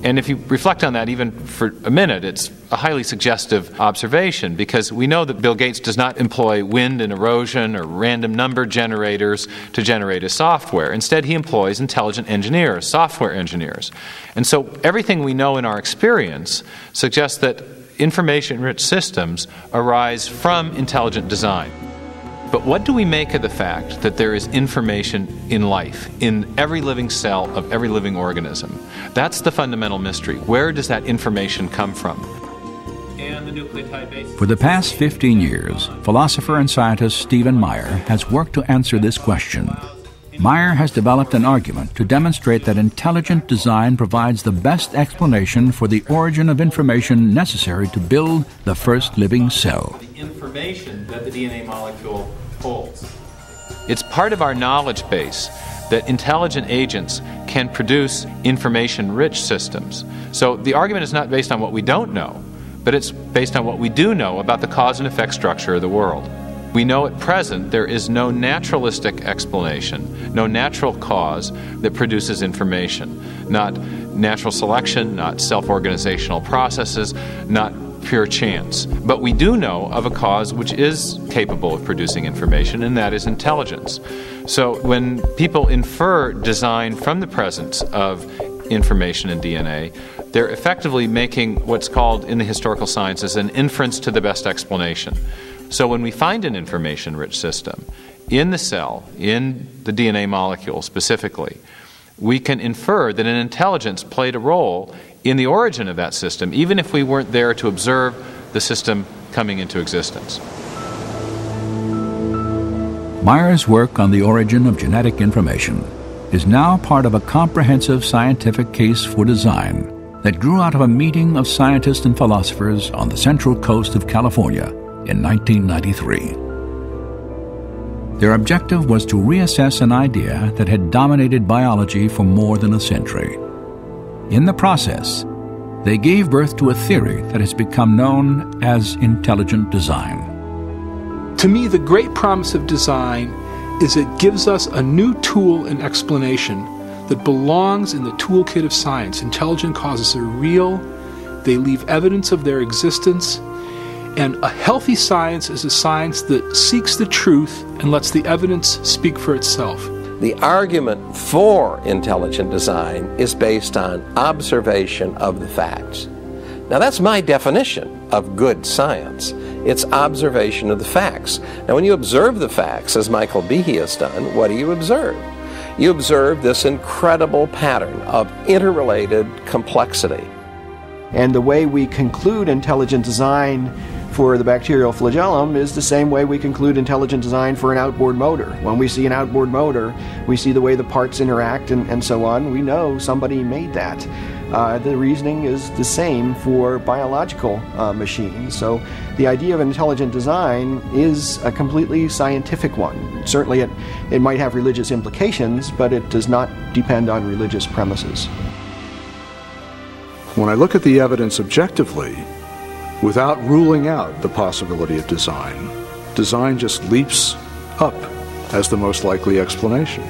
[SPEAKER 5] And if you reflect on that even for a minute, it's a highly suggestive observation, because we know that Bill Gates does not employ wind and erosion or random number generators to generate his software. Instead, he employs intelligent engineers, software engineers. And so everything we know in our experience suggests that information-rich systems arise from intelligent design. But what do we make of the fact that there is information in life, in every living cell of every living organism? That's the fundamental mystery. Where does that information come from? And the nucleotide base.
[SPEAKER 1] For the past 15 years, philosopher and scientist Stephen Meyer has worked to answer this question. Meyer has developed an argument to demonstrate that intelligent design provides the best explanation for the origin of information necessary to build the first living cell.
[SPEAKER 5] The information that the DNA molecule holds. It's part of our knowledge base that intelligent agents can produce information-rich systems. So the argument is not based on what we don't know, but it's based on what we do know about the cause and effect structure of the world. We know at present there is no naturalistic explanation, no natural cause that produces information. Not natural selection, not self-organizational processes, not pure chance. But we do know of a cause which is capable of producing information, and that is intelligence. So when people infer design from the presence of information in DNA, they're effectively making what's called in the historical sciences an inference to the best explanation. So when we find an information-rich system in the cell, in the DNA molecule specifically, we can infer that an intelligence played a role in the origin of that system, even if we weren't there to observe the system coming into existence.
[SPEAKER 1] Meyer's work on the origin of genetic information is now part of a comprehensive scientific case for design that grew out of a meeting of scientists and philosophers on the central coast of California in 1993. Their objective was to reassess an idea that had dominated biology for more than a century. In the process, they gave birth to a theory that has become known as intelligent design.
[SPEAKER 2] To me, the great promise of design is it gives us a new tool and explanation that belongs in the toolkit of science. Intelligent causes are real, they leave evidence of their existence, and a healthy science is a science that seeks the truth and lets the evidence speak for itself.
[SPEAKER 6] The argument for intelligent design is based on observation of the facts. Now that's my definition of good science. It's observation of the facts. Now when you observe the facts, as Michael Behe has done, what do you observe? You observe this incredible pattern of interrelated complexity.
[SPEAKER 4] And the way we conclude intelligent design for the bacterial flagellum is the same way we conclude intelligent design for an outboard motor. When we see an outboard motor, we see the way the parts interact and so on. We know somebody made that. The reasoning is the same for biological machines. So the idea of intelligent design is a completely scientific one. Certainly it might have religious implications, but it does not depend on religious premises.
[SPEAKER 11] When I look at the evidence objectively, without ruling out the possibility of design, design just leaps up as the most likely explanation.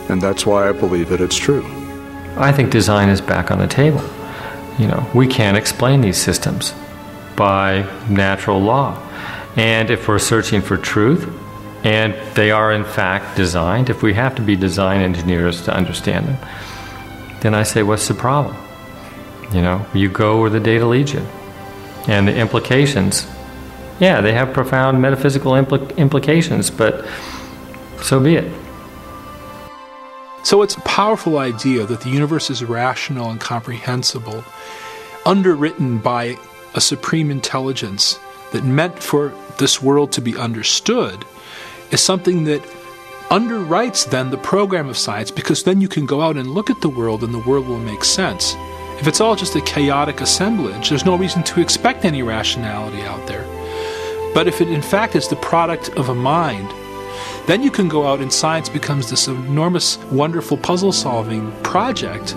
[SPEAKER 11] And that's why I believe that it's true.
[SPEAKER 10] I think design is back on the table. You know, we can't explain these systems by natural law. And if we're searching for truth, and they are in fact designed, if we have to be design engineers to understand them, then I say, what's the problem? You know, you go where the data leads you. And the implications, yeah, they have profound metaphysical implications, but so be it.
[SPEAKER 2] So it's a powerful idea that the universe is rational and comprehensible, underwritten by a supreme intelligence that meant for this world to be understood, is something that underwrites then the program of science, because then you can go out and look at the world and the world will make sense. If it's all just a chaotic assemblage, there's no reason to expect any rationality out there. But if it in fact is the product of a mind, then you can go out and science becomes this enormous, wonderful puzzle-solving project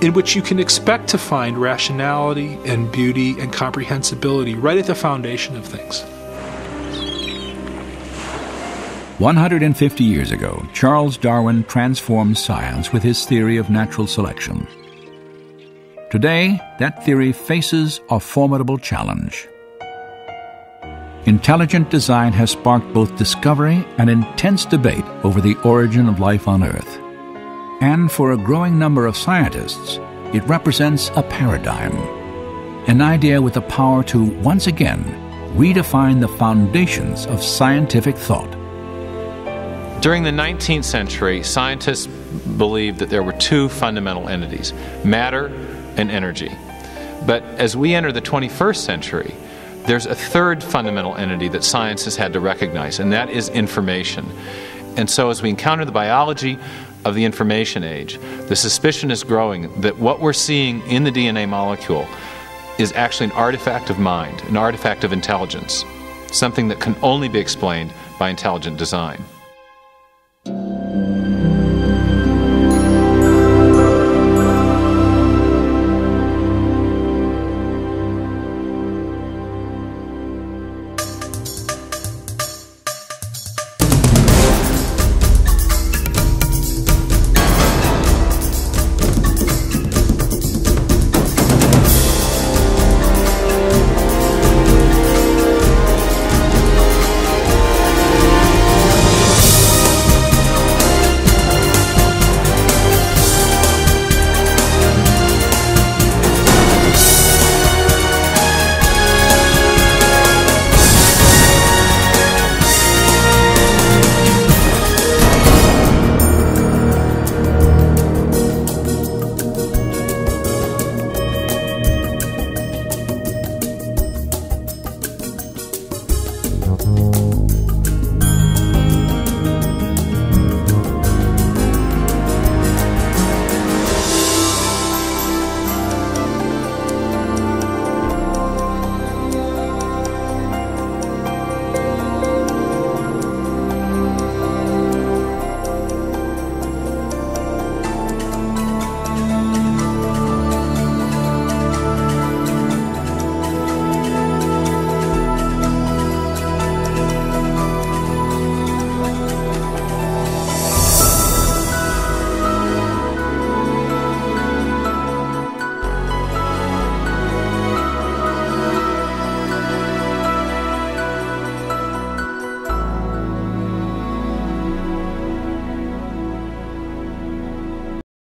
[SPEAKER 2] in which you can expect to find rationality and beauty and comprehensibility right at the foundation of things.
[SPEAKER 1] 150 years ago, Charles Darwin transformed science with his theory of natural selection. Today, that theory faces a formidable challenge. Intelligent design has sparked both discovery and intense debate over the origin of life on Earth. And for a growing number of scientists, it represents a paradigm, an idea with the power to, once again, redefine the foundations of scientific thought.
[SPEAKER 5] During the 19th century, scientists believed that there were two fundamental entities, matter and energy. But as we enter the 21st century, there's a third fundamental entity that science has had to recognize, and that is information. And so as we encounter the biology of the information age, the suspicion is growing that what we're seeing in the DNA molecule is actually an artifact of mind, an artifact of intelligence, something that can only be explained by intelligent design.